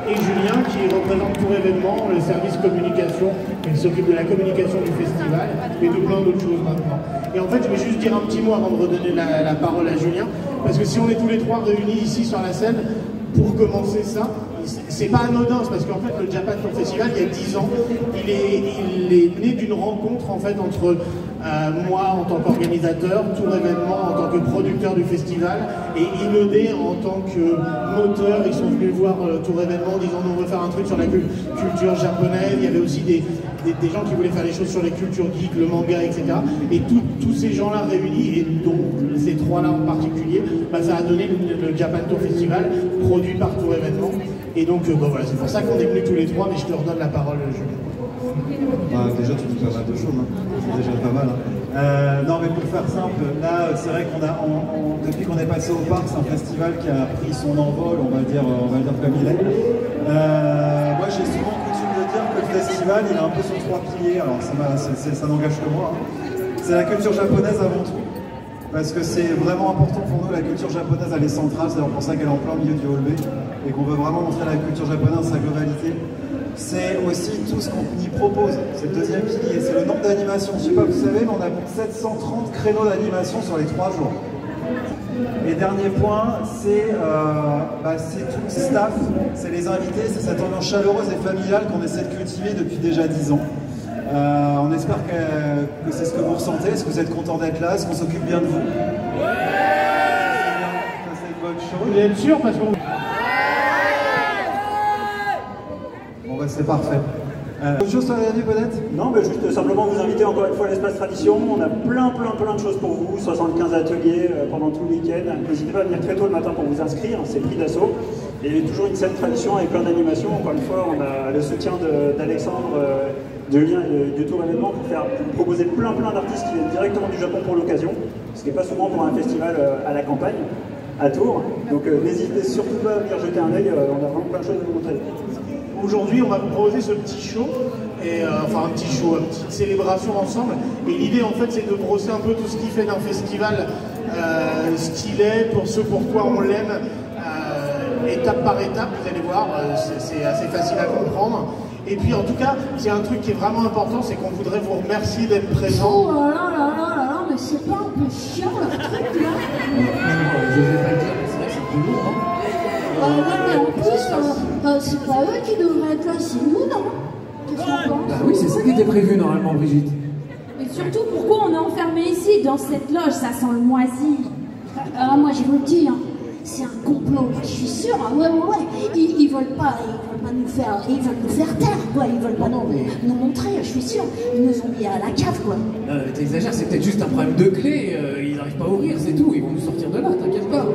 Et Julien qui représente Tour Événement, le service communication. Il s'occupe de la communication du festival et de plein d'autres choses maintenant. Et en fait, je vais juste dire un petit mot avant de redonner la parole à Julien. Parce que si on est tous les trois réunis ici sur la scène, pour commencer ça, c'est pas anodin, parce qu'en fait le Japan Tour Festival, il y a 10 ans, il est né d'une rencontre en fait entre moi en tant qu'organisateur, Tour Événement en tant que producteur du festival, et Inodé en tant que moteur. Ils sont venus voir Tour Événement en disant on veut faire un truc sur la culture japonaise. Il y avait aussi des gens qui voulaient faire des choses sur les cultures geeks, le manga, etc. Et tous ces gens-là réunis, et dont ces trois-là en particulier, bah, ça a donné le Japan Tour Festival, produit par Tour Événement. Et donc voilà, c'est pour ça qu'on est venus tous les trois, mais je te redonne la parole, Julien. Bah, déjà, tu dis pas mal de choses, hein. C'est déjà pas mal. Hein. Non, mais pour faire simple, là, c'est vrai qu'on depuis qu'on est passé au parc, c'est un festival qui a pris son envol, on va dire comme il est. Moi, j'ai souvent coutume de dire que le festival, il est un peu sur trois piliers. Alors, ça n'engage que moi. Hein. C'est la culture japonaise avant tout. Parce que c'est vraiment important pour nous, la culture japonaise elle est centrale, c'est pour ça qu'elle est en plein milieu du hall B et qu'on veut vraiment montrer la culture japonaise dans sa globalité. C'est aussi tout ce qu'on y propose, c'est le deuxième pilier, c'est le nombre d'animations. Je ne sais pas, vous savez, mais on a 730 créneaux d'animation sur les 3 jours. Et dernier point, c'est tout le staff, c'est les invités, c'est cette ambiance chaleureuse et familiale qu'on essaie de cultiver depuis déjà 10 ans. On espère que c'est ce que vous ressentez. Est-ce que vous êtes content d'être là? Est-ce qu'on s'occupe bien de vous? C'est une bonne chose. Vous êtes sûr parce qu'on... Bon bah c'est parfait. Autre chose sur la vie peut-être? Non, mais juste simplement vous inviter encore une fois à l'espace tradition. On a plein de choses pour vous, 75 ateliers pendant tout le week-end. N'hésitez pas à venir très tôt le matin pour vous inscrire, c'est le prix d'assaut. Et toujours une scène tradition avec plein d'animations. Encore une fois, on a le soutien d'Alexandre, de Lien et de Tour Événement pour proposer plein d'artistes qui viennent directement du Japon pour l'occasion, ce qui n'est pas souvent pour un festival à la campagne, à Tours. Donc n'hésitez surtout pas à venir jeter un œil, on a vraiment plein de choses à vous montrer. Aujourd'hui, on va vous proposer ce petit show, enfin un petit show, une petite célébration ensemble. Et l'idée, en fait, c'est de brosser un peu tout ce qui fait d'un festival ce qu'il est, pour ce pourquoi on l'aime, étape par étape. Vous allez voir, c'est assez facile à comprendre. Et puis, en tout cas, c'est un truc qui est vraiment important, c'est qu'on voudrait vous remercier d'être présent. Oh là là là là là, mais c'est pas un peu chiant leur truc là? Je vais pas le dire, mais c'est vrai que c'est plus lourd, hein. Mais en plus, c'est pas eux qui devraient être là, c'est nous, non? Qu'est-ce qu'on pense? Bah oui, c'est ça qui était prévu normalement, Brigitte. Et surtout, pourquoi on est enfermé ici, dans cette loge? Ça sent le moisi. Moi, je vous le dis, hein, c'est un complot, je suis sûre. Ouais. Ils veulent pas nous faire taire, quoi. Ils veulent pas nous montrer, je suis sûre. Ils nous ont mis à la cave, quoi. T'exagères, c'est peut-être juste un problème de clé. Ils n'arrivent pas à ouvrir, c'est tout. Ils vont nous sortir de là, t'inquiète pas.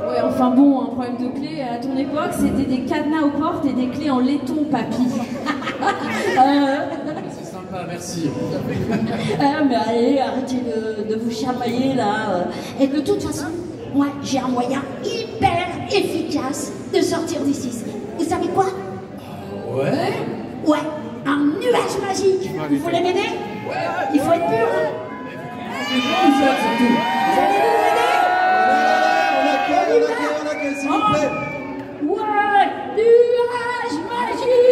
Ouais, enfin bon, un problème de clé, à ton époque, c'était des cadenas aux portes et des clés en laiton, papy. C'est sympa, merci. Mais allez, arrêtez de vous chamailler, là. Et de toute façon, moi, j'ai un moyen hyper efficace de sortir d'ici. Vous savez quoi? Ouais? Ouais, un nuage magique. Vous voulez m'aider? Ouais. Il faut être pur, hein. Vous allez nous aider? On a s'il vous plaît. Ouais, nuage magique.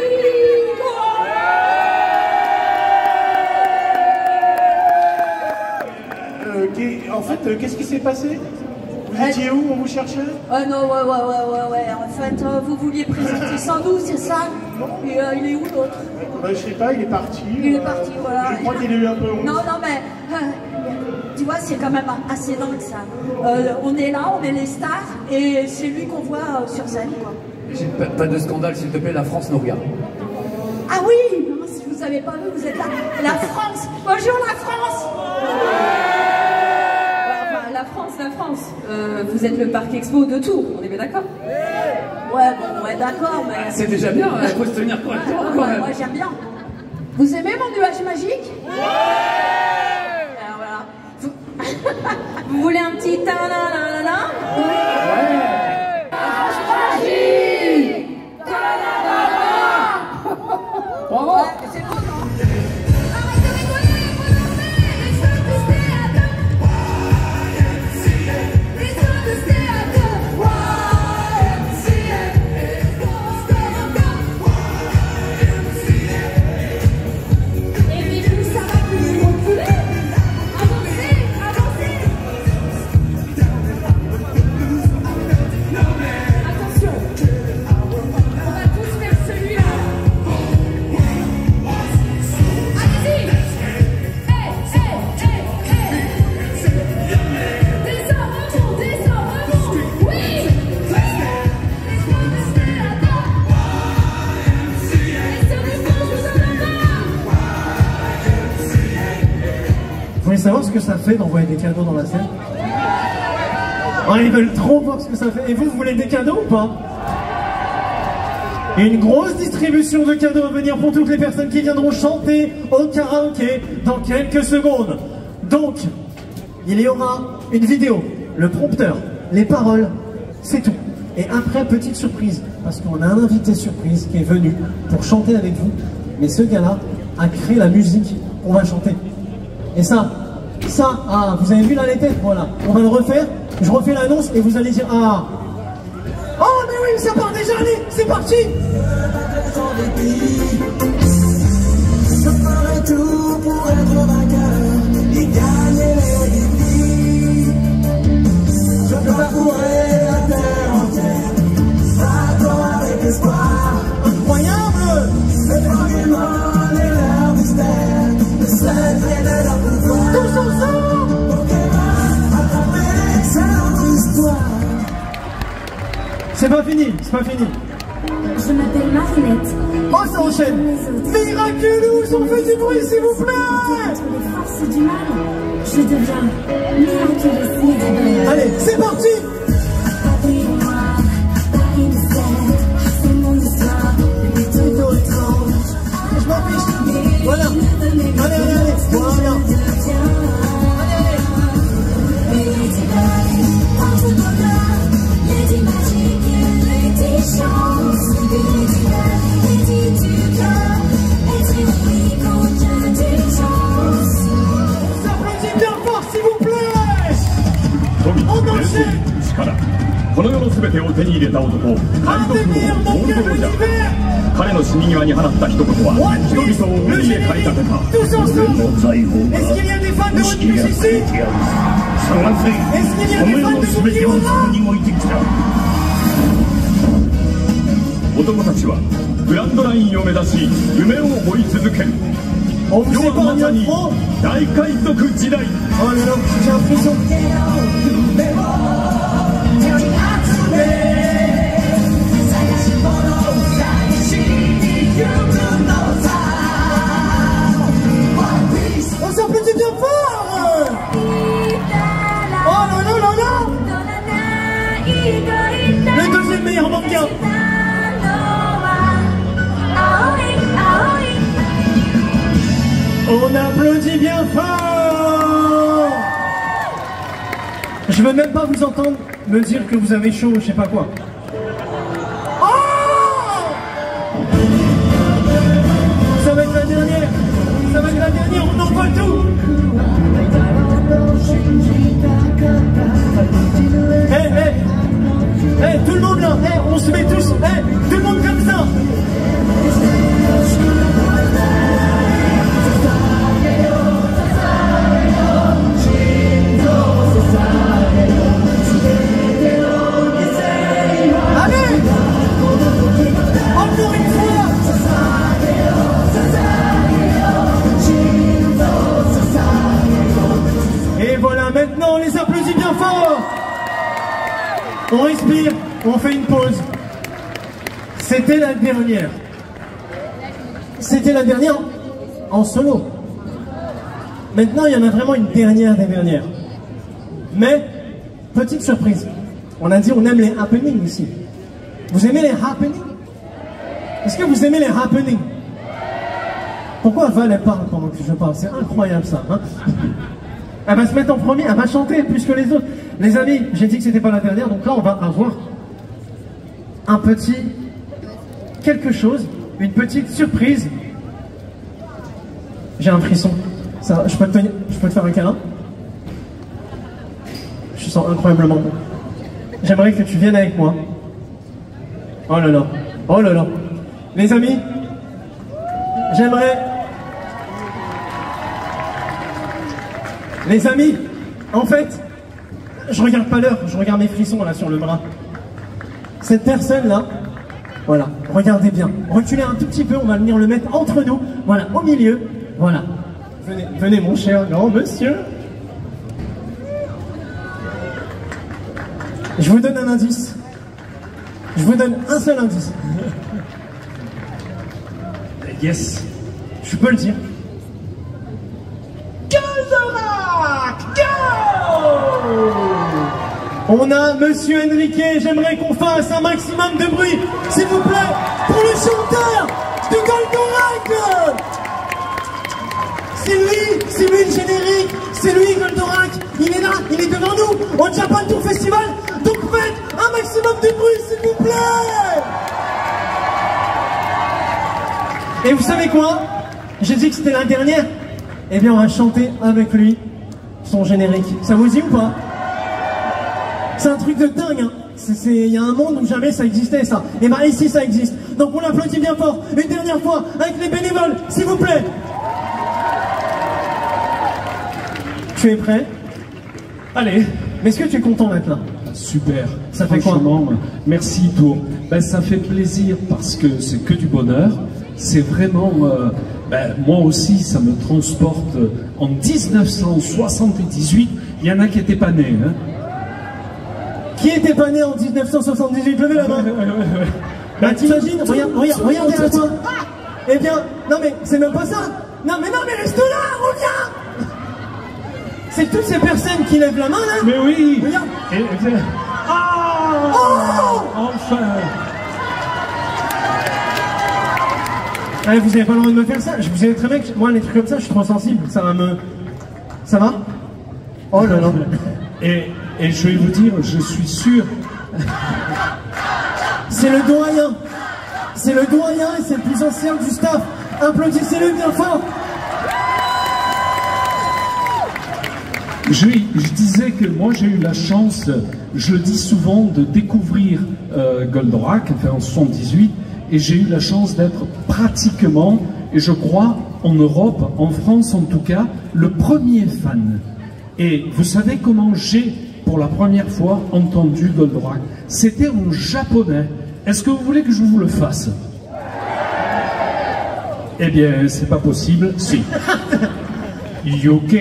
En fait, qu'est-ce qui s'est passé? Vous étiez où? On vous cherchait? Non, ouais. En fait, vous vouliez présenter sans nous, c'est ça? Et il est où l'autre? Je sais pas, il est parti. Il est parti, voilà. Je crois qu'il a eu un peu honte. Non, mais tu vois, c'est quand même assez dingue ça. On est là, on est les stars, et c'est lui qu'on voit sur scène, quoi. Pas de scandale, s'il te plaît, la France nous regarde. Ah oui, non, si vous avez pas vu, vous êtes là. La France. Bonjour la France. La France. Vous êtes le parc expo de Tours, on est bien d'accord? Ouais, d'accord, mais... C'est déjà bien, il faut se tenir correctement quand même. Moi, j'aime bien. Vous aimez mon nuage magique? Ouais. Alors voilà. ta-na-na-na-na. Bravo. Vous voulez savoir ce que ça fait d'envoyer des cadeaux dans la scène? Oh, ils veulent trop voir ce que ça fait. Et vous voulez des cadeaux ou pas? Une grosse distribution de cadeaux à venir pour toutes les personnes qui viendront chanter au karaoké dans quelques secondes. Donc, il y aura une vidéo, le prompteur, les paroles, c'est tout. Et après, petite surprise, parce qu'on a un invité surprise qui est venu pour chanter avec vous. Mais ce gars-là a créé la musique qu'on va chanter. Et ça, ah, vous avez vu là les têtes, voilà. On va le refaire, je refais l'annonce et vous allez dire, ah. Oh mais oui, ça part déjà, allez, c'est parti. Je ferai tout pour être vainqueur et gagner les vies. Je parcourrai la terre entière, bateau avec espoir. Incroyable. Le tranquillement et leur mystère, le secret de leur pouvoir. Tous ensemble. Pokémon, attraper l'excellente histoire. C'est pas fini, c'est pas fini. Je m'appelle Marinette. Oh, ça enchaîne. Miraculous, on fait du bruit s'il vous plaît. Contre les forces du mal, je deviens Miraculous. Allez, c'est parti. C'est mon histoire, mais tout autre. Je m'en fiche. Voilà. Allez, allez, allez. Voilà. S'applaudit bien fort s'il vous plaît. On enchaîne. この世の全てを手に入れた男海賊王ゴールドロジャー彼の死に際に放った一言は人々を海へ駆り立てた俺の財宝が意識や変えてやる探せこの世の全てをそこに置いてきた男たちはグランドラインを目指し夢を追い続ける世はまさに大海賊時代On s'applaudit bien fort. Oh là là là là. Le deuxième meilleur manga. On applaudit bien fort. Je veux même pas vous entendre me dire que vous avez chaud, je sais pas quoi. Ça va être la dernière. Ça va être la dernière, on envoie tout. Hey, tout le monde là, on se met tous, tout le monde comme ça. Allez, encore une fois. Et voilà, maintenant on les applaudit bien fort. On respire, on fait une pause. C'était la dernière. C'était la dernière en solo. Maintenant, il y en a vraiment une dernière des dernières. Mais, petite surprise. On a dit on aime les happenings ici. Vous aimez les happenings? Est-ce que vous aimez les happenings? Pourquoi Val elle parle pendant que je parle? C'est incroyable ça. Hein, elle va se mettre en premier, elle va chanter plus que les autres. Les amis, j'ai dit que c'était pas la dernière, donc là on va avoir un petit quelque chose, une petite surprise. J'ai un frisson. Ça, je peux te faire un câlin? Je sens incroyablement bon. J'aimerais que tu viennes avec moi. Oh là là, oh là là. Les amis, j'aimerais... Les amis, en fait, je regarde pas l'heure, je regarde mes frissons là sur le bras. Cette personne-là, voilà, regardez bien. Reculez un tout petit peu, on va venir le mettre entre nous. Voilà, au milieu. Voilà. Venez, venez mon cher grand monsieur. Je vous donne un indice. Je vous donne un seul indice. Yes. Je peux le dire. On a Monsieur Enrique, j'aimerais qu'on fasse un maximum de bruit, s'il vous plaît, pour le chanteur de Goldorak. C'est lui le générique, c'est lui Goldorak, il est là, il est devant nous, au Japan Tour Festival, donc faites un maximum de bruit, s'il vous plaît. Et vous savez quoi? J'ai dit que c'était la dernière, eh bien on va chanter avec lui son générique, ça vous dit ou pas? C'est un truc de dingue, hein. Il y a un monde où jamais ça existait, ça. Et bah ici ça existe. Donc on l'applaudit bien fort, une dernière fois, avec les bénévoles, s'il vous plaît. Tu es prêt? Allez. Mais est-ce que tu es content d'être là? Super. Ça fait quoi? Merci pour... Ben, ça fait plaisir parce que c'est que du bonheur. C'est vraiment... moi aussi, ça me transporte en 1978. Il y en a qui n'étaient pas nés, hein. Qui était pas né en 1978? Levez la main. Bah t'imagines, regarde derrière toi. Eh bien, non mais c'est même pas ça. Non mais reste là, reviens. C'est toutes ces personnes qui lèvent la main là. Mais oui. Regarde. Enfin. Allez, vous avez pas le droit de me faire ça. Je vous savez très bien que moi les trucs comme ça, je suis trop sensible. Ça va me... Ça va? Oh là là. Et je vais vous dire, je suis sûr... C'est le doyen. C'est le doyen et c'est le plus ancien du staff. Applaudissez-le bien fort. Je disais que moi j'ai eu la chance, je le dis souvent, de découvrir Goldorak, enfin en 78, et j'ai eu la chance d'être pratiquement, et je crois, en Europe, en France en tout cas, le premier fan. Et vous savez comment j'ai, pour la première fois, entendu Goldorak? C'était en japonais. Est-ce que vous voulez que je vous le fasse? Eh bien, c'est pas possible. Si. Yuke,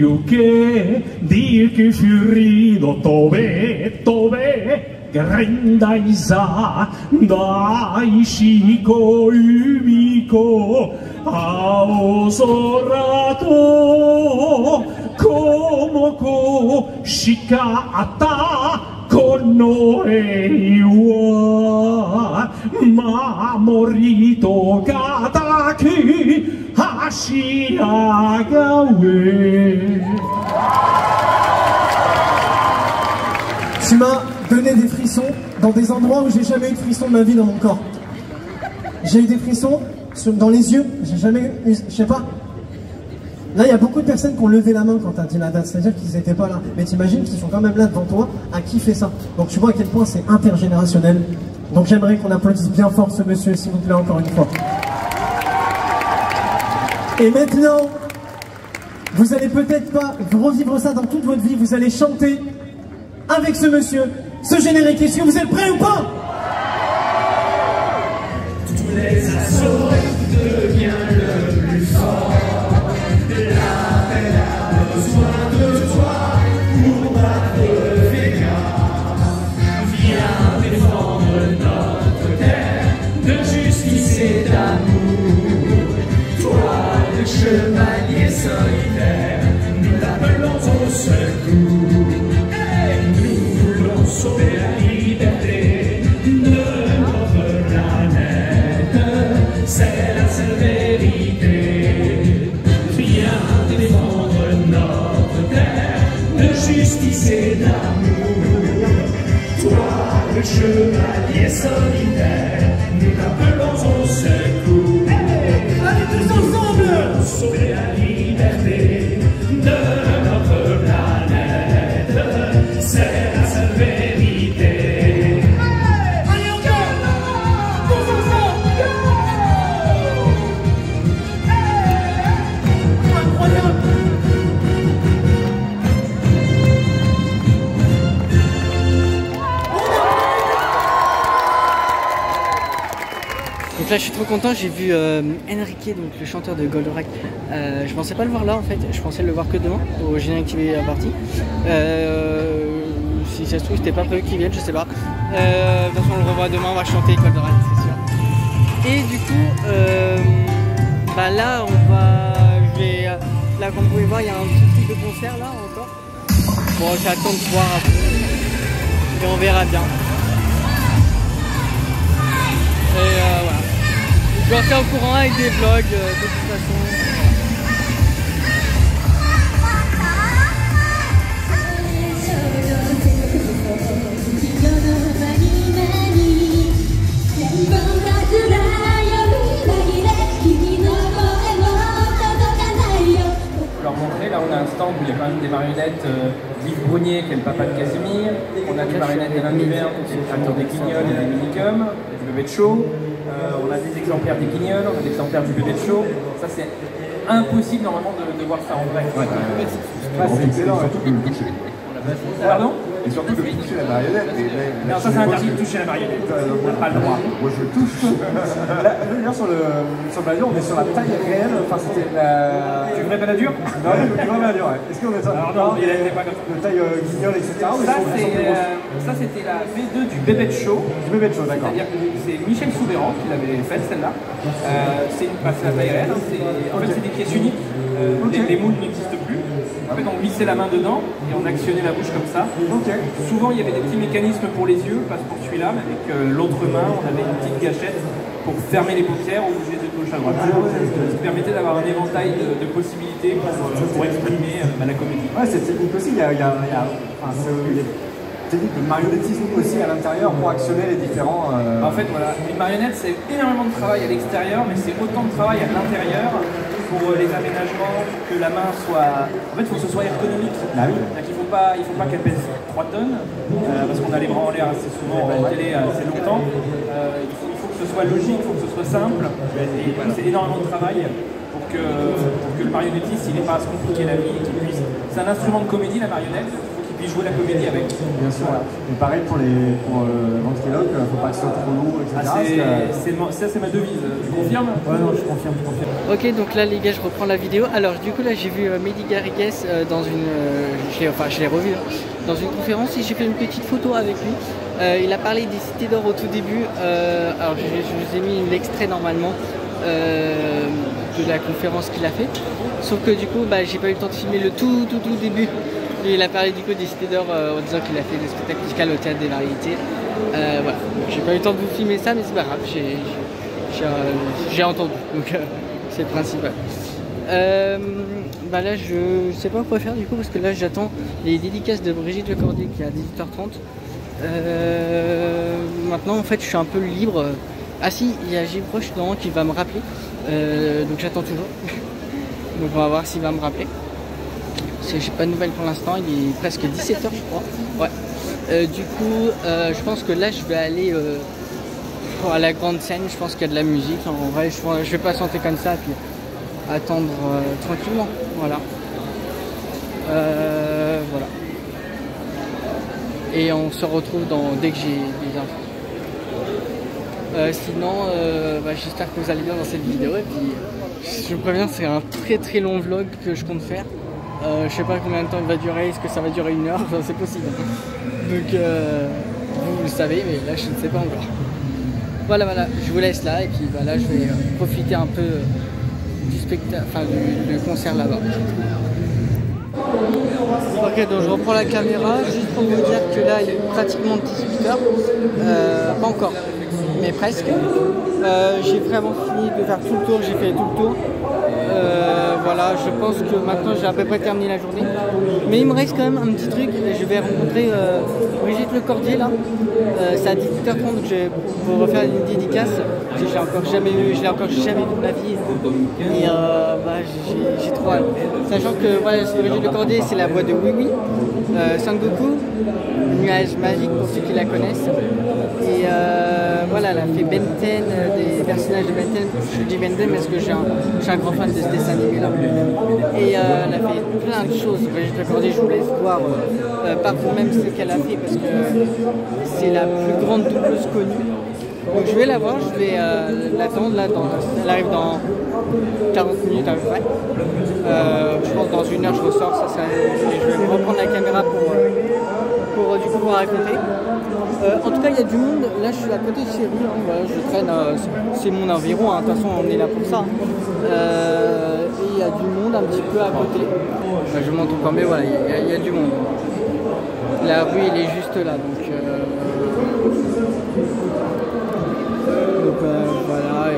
yuke, dir que furido tobe, tobe, grandaisa, daishiko umiko, aosorato, komoko, shikata, kono eiwa, mamorito gataki, Tu m'as donné des frissons dans des endroits où j'ai jamais eu de frissons de ma vie dans mon corps. J'ai eu des frissons dans les yeux, j'ai jamais eu, je sais pas. Là, il y a beaucoup de personnes qui ont levé la main quand t'as dit la date, c'est-à-dire qu'ils n'étaient pas là. Mais t'imagines qu'ils sont quand même là devant toi à kiffer ça. Donc tu vois à quel point c'est intergénérationnel. Donc j'aimerais qu'on applaudisse bien fort ce monsieur, s'il vous plaît, encore une fois. Et maintenant, vous allez peut-être pas revivre ça dans toute votre vie, vous allez chanter avec ce monsieur, ce générique. Est-ce que vous êtes prêts ou pas? Tous les assauts deviennent le plus fort. L'appel a besoin de toi pour battre le Vega. Viens défendre notre terre de justice et d'amour. Toi, le chevalier solitaire, nous l'appelons au secours. Et nous voulons sauver la liberté de notre planète. C'est la seule vérité. Viens défendre notre terre de justice. tissé d'amour. Toi, le chevalier solitaire, nous t'appelons au secours. Allez tous ensemble! Pour sauver la liberté de notre planète, c'est la seule vérité. Allez encore! Tous ensemble! Incroyable! Donc là je suis trop content, j'ai vu Enrique, donc le chanteur de Goldorak. Je pensais pas le voir là en fait, je pensais le voir que demain au générique TV party. Si ça se trouve c'était pas prévu qu'il vienne, je sais pas. De toute façon on le revoit demain, on va chanter Goldorak c'est sûr. Et du coup bah là on va. Là comme vous pouvez voir il y a un petit truc de concert là encore. Bon j'attends de voir un peu. Et on verra bien. Et voilà. Je vais rester au courant avec des vlogs de toute façon. Leur montrer, là on a un stand où il y a quand même des marionnettes d'Yves Brunier qui est le papa de Casimir, on a des marionnettes d'Alain Duverne qui est le créateur des Guignols et des Minicums, du bébé de show, on a des exemplaires des Guignols, on a des exemplaires du bébé de show, ça c'est impossible normalement de voir ça en vrai. Ouais, c'est excellent, surtout de le toucher. Pardon? Et surtout de toucher la marionnette. Non, ça c'est interdit de toucher la marionnette. On n'a pas le droit. Moi je touche. Là, sur le baladure, on est sur la taille réelle. Enfin, c'était la. Du vrai baladure? Non, le vrai baladure, ouais. Est-ce qu'on est sur la taille guignol, etc. Ça, c'était la V2 du bébé de show. Du bébé de show, d'accord. C'est-à-dire que c'est Michel Souvéran qui l'avait faite, celle-là. C'est la taille réelle. En fait, c'est des pièces uniques. Les moules n'existent plus. En fait, on glissait la main dedans et on actionnait la bouche comme ça. Souvent, il y avait des petits mécanismes pour les yeux, pas pour celui-là, mais avec l'autre main, on avait une petite gâchette pour fermer les paupières ou bouger de gauche à droite. Ce qui permettait d'avoir un éventail de possibilités pour exprimer la comédie. Ouais, c'est technique aussi. Il y a technique de marionnettisme aussi à l'intérieur pour actionner les différents... En fait, voilà, une marionnette, c'est énormément de travail à l'extérieur, mais c'est autant de travail à l'intérieur pour les aménagements, pour que la main soit... En fait, il faut que ce soit ergonomique. Ah oui. Il ne faut pas qu'elle pèse 3 tonnes, parce qu'on a les bras en l'air assez souvent en télé assez longtemps. Il faut que ce soit logique, il faut que ce soit simple, et c'est énormément de travail pour que le marionnettiste, il n'ait pas à se compliquer la vie, qu'il puisse... C'est un instrument de comédie, la marionnette. Jouer la comédie avec. Bien sûr, voilà. Et pareil pour ventriloque, il ne faut pas que ce soit trop lourd, etc. Ça c'est ma devise, tu confirmes? Ouais, non, je confirme. Ok, donc là les gars, je reprends la vidéo. Alors du coup là j'ai vu Mehdi Garrigues dans une... je l'ai revu dans une conférence et j'ai fait une petite photo avec lui. Il a parlé des cités d'or au tout début. Alors je vous ai mis l'extrait normalement de la conférence qu'il a fait. Sauf que du coup j'ai pas eu le temps de filmer le tout début. Et il a parlé du coup des cités d'or en disant qu'il a fait des spectacles musicaux au Théâtre des Variétés. Voilà, j'ai pas eu le temps de vous filmer ça, mais c'est pas grave, j'ai entendu, donc c'est le principal. Là je sais pas quoi faire du coup parce que là j'attends les dédicaces de Brigitte Lecordier qui est à 18h30. Maintenant en fait je suis un peu libre. Ah si, il y a Gilles Proche dedans qui va me rappeler, donc j'attends toujours. Donc on va voir s'il va me rappeler. J'ai pas de nouvelles pour l'instant, il est presque 17h je crois. Ouais. Du coup, je pense que là je vais aller à la grande scène, je pense qu'il y a de la musique. En vrai, je vais patienter comme ça puis attendre tranquillement. Voilà. Voilà. Et on se retrouve dès que j'ai des infos. Sinon, j'espère que vous allez bien dans cette vidéo. Et puis, je vous préviens, c'est un très long vlog que je compte faire. Je sais pas combien de temps il va durer, est-ce que ça va durer 1 heure, enfin, c'est possible. Donc vous le savez, mais là je ne sais pas encore. Voilà, je vous laisse là et puis là je vais profiter un peu du spectacle, enfin du concert là-bas. Ok, donc je reprends la caméra juste pour vous dire que là il est pratiquement 18h, pas encore, mais presque. J'ai vraiment fini de faire tout le tour, j'ai fait tout le tour. Voilà, je pense que maintenant j'ai à peu près terminé la journée. Mais il me reste quand même un petit truc. Je vais rencontrer Brigitte Lecordier là. C'est à 18h30 donc je vais vous refaire une dédicace. Je l'ai encore jamais vu de ma vie. Et j'ai trop hâte. Sachant que voilà, Brigitte Lecordier c'est la voix de Oui Oui. Sangoku, Nuage Magique pour ceux qui la connaissent. Et voilà, elle a fait Ben 10, des personnages de Ben 10. Je dis Ben 10 parce que je suis un grand fan de ce dessin animé là. Et elle a fait plein de choses. Brigitte Lecordier, je vous laisse voir par vous-même ce qu'elle a fait parce que c'est la plus grande doubleuse connue. Donc je vais la voir, je vais l'attendre là, elle arrive dans 40 minutes à peu près. Je pense dans une heure je ressors, et je vais reprendre la caméra pour du coup vous raconter. En tout cas il y a du monde, là je suis à côté de chez lui, hein, voilà, je traîne, c'est mon environ, hein, de toute façon on est là pour ça. Et il y a du monde un petit peu à côté. Je montre encore mais voilà, il y a du monde. La rue elle est juste là donc voilà,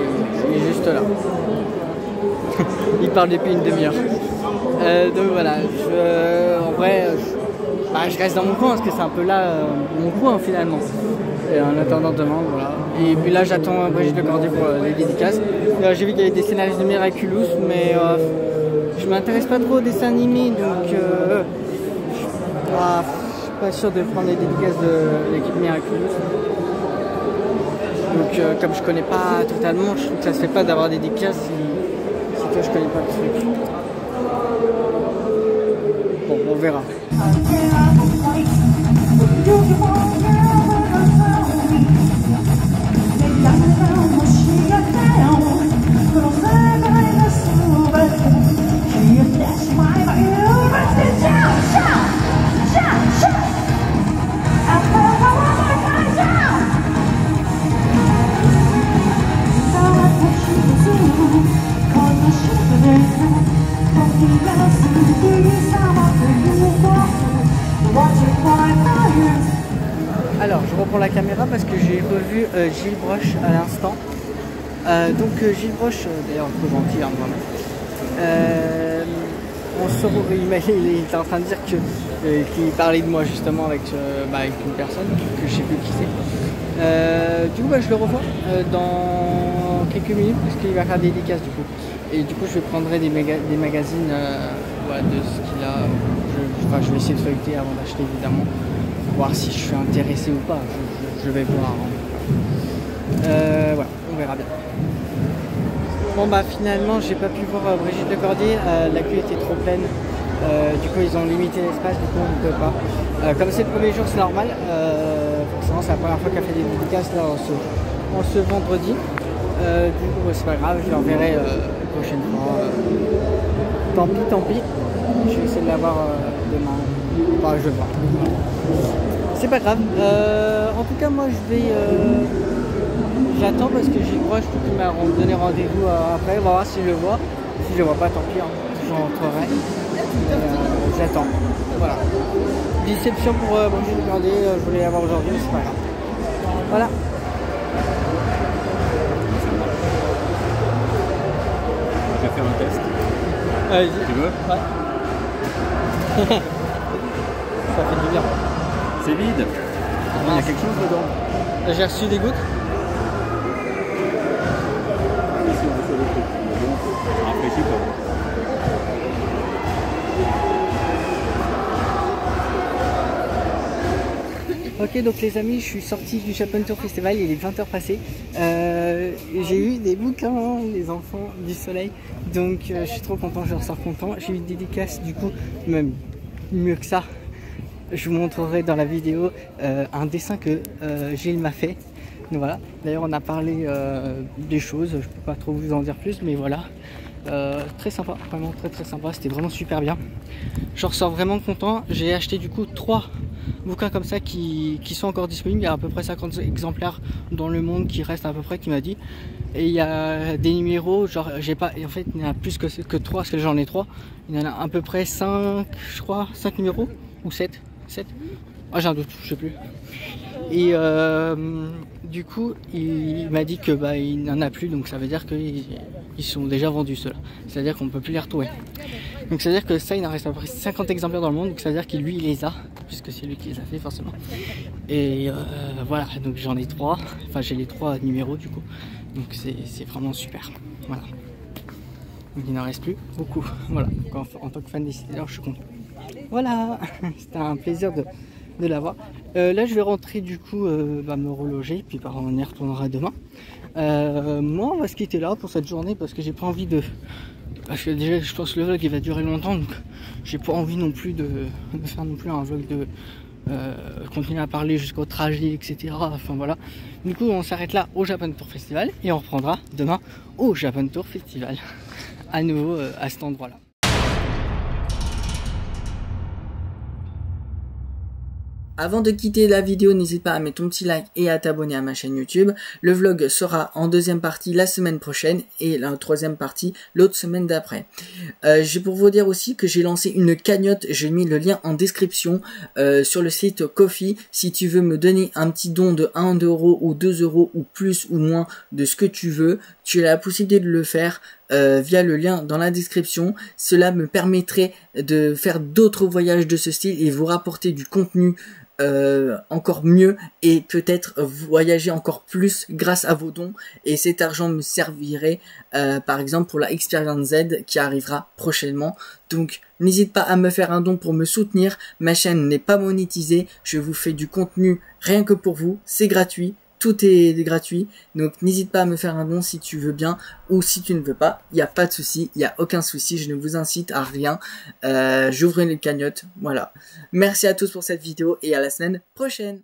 il est juste là. Il parle depuis une demi-heure. Donc voilà, en vrai, je reste dans mon coin parce que c'est un peu là mon coin finalement. Et en attendant demain, voilà. Et puis là, j'attends Brigitte Lecordier pour les dédicaces. J'ai vu qu'il y avait des scénaristes de Miraculous, mais je m'intéresse pas trop aux dessins animés, donc je suis pas sûr de prendre les dédicaces de l'équipe Miraculous. Donc comme je connais pas totalement, je trouve que ça se fait pas d'avoir des dédicaces si toi je connais pas le truc. Bon, on verra. Alors je reprends la caméra parce que j'ai revu Gilles Broche à l'instant. Gilles Broche, d'ailleurs trop gentil hein, il était en train de dire qu'il parlait de moi justement avec une personne que je sais plus qui c'est. Du coup je le revois dans quelques minutes parce qu'il va faire des dédicaces du coup. Et du coup je prendrai des magazines voilà, de ce qu'il a. Je vais essayer de feuilleter avant d'acheter évidemment. Voir si je suis intéressé ou pas, je vais voir. Voilà, on verra bien. Bon finalement j'ai pas pu voir Brigitte Lecordier, la queue était trop pleine, du coup ils ont limité l'espace, du coup on ne peut pas. Comme c'est le premier jour c'est normal, forcément c'est la première fois qu'elle fait des dédicaces là en ce vendredi. Du coup c'est pas grave, je la reverrai la prochaine fois. Tant pis, je vais essayer de la voir demain. Enfin, je vais voir. C'est pas grave. En tout cas, moi, j'attends parce que j'y crois. Je trouve qu'il m'a donné rendez-vous après. On va voir si je le vois. Si je le vois pas, tant pis. Hein. Je rentrerai. J'attends. Voilà. Déception pour Brigitte Lecordier. Je voulais l'avoir aujourd'hui, mais c'est pas grave. Voilà. Je vais faire un test. Vas-y. Tu veux? Ouais. Ça fait du bien. C'est vide. Il y a quelque chose dedans. J'ai reçu des gouttes. Ça rafraîchit quoi. Ok donc les amis, je suis sorti du Japan Tour Festival, il est 20h passé. J'ai eu des bouquins, les enfants du soleil. Donc je suis trop content, je ressors content. J'ai eu une dédicace du coup, même mieux que ça. Je vous montrerai dans la vidéo un dessin que Gilles m'a fait. Donc voilà, d'ailleurs on a parlé des choses, je peux pas trop vous en dire plus, mais voilà. Très sympa, vraiment très sympa, c'était vraiment super bien. Je ressors vraiment content. J'ai acheté du coup 3 bouquins comme ça qui sont encore disponibles. Il y a à peu près 50 exemplaires dans le monde qui restent à peu près, qui m'a dit. Et il y a des numéros, genre j'ai pas, et en fait il y en a plus que 3 parce que j'en ai 3. Il y en a à peu près 5, je crois, 5 numéros ou 7. Ah, j'ai un doute, je sais plus. Et du coup, il m'a dit que bah il n'en a plus, donc ça veut dire qu'ils sont déjà vendus ceux-là. C'est-à-dire qu'on peut plus les retrouver. Donc ça veut dire que ça, il en reste à peu près 50 exemplaires dans le monde, donc ça veut dire que lui, il les a, puisque c'est lui qui les a fait forcément. Et voilà, donc j'en ai 3, enfin j'ai les 3 numéros du coup, donc c'est vraiment super. Voilà. Donc il n'en reste plus beaucoup. Voilà, donc en tant que fan des Steelers, je suis content. Voilà, c'était un plaisir de l'avoir. Là je vais rentrer du coup me reloger, puis on y retournera demain. Moi on va se quitter là pour cette journée parce que j'ai pas envie de... Parce que déjà je pense que le vlog il va durer longtemps, donc j'ai pas envie non plus de faire non plus un vlog de continuer à parler jusqu'au trajet, etc. Enfin voilà. Du coup on s'arrête là au Japan Tour Festival et on reprendra demain au Japan Tour Festival à nouveau à cet endroit là. Avant de quitter la vidéo, n'hésite pas à mettre ton petit like et à t'abonner à ma chaîne YouTube. Le vlog sera en deuxième partie la semaine prochaine et la troisième partie l'autre semaine d'après. J'ai pour vous dire aussi que j'ai lancé une cagnotte, j'ai mis le lien en description sur le site Ko-fi. Si tu veux me donner un petit don de 1 € ou 2 € ou plus ou moins de ce que tu veux, tu as la possibilité de le faire via le lien dans la description. Cela me permettrait de faire d'autres voyages de ce style et vous rapporter du contenu encore mieux et peut-être voyager encore plus grâce à vos dons, et cet argent me servirait par exemple pour la Xperience Z qui arrivera prochainement. Donc n'hésite pas à me faire un don pour me soutenir. Ma chaîne n'est pas monétisée, je vous fais du contenu rien que pour vous, c'est gratuit. Tout est gratuit, donc n'hésite pas à me faire un don si tu veux bien, ou si tu ne veux pas, il n'y a pas de souci, il n'y a aucun souci, je ne vous incite à rien, j'ouvre une cagnotte, voilà. Merci à tous pour cette vidéo et à la semaine prochaine.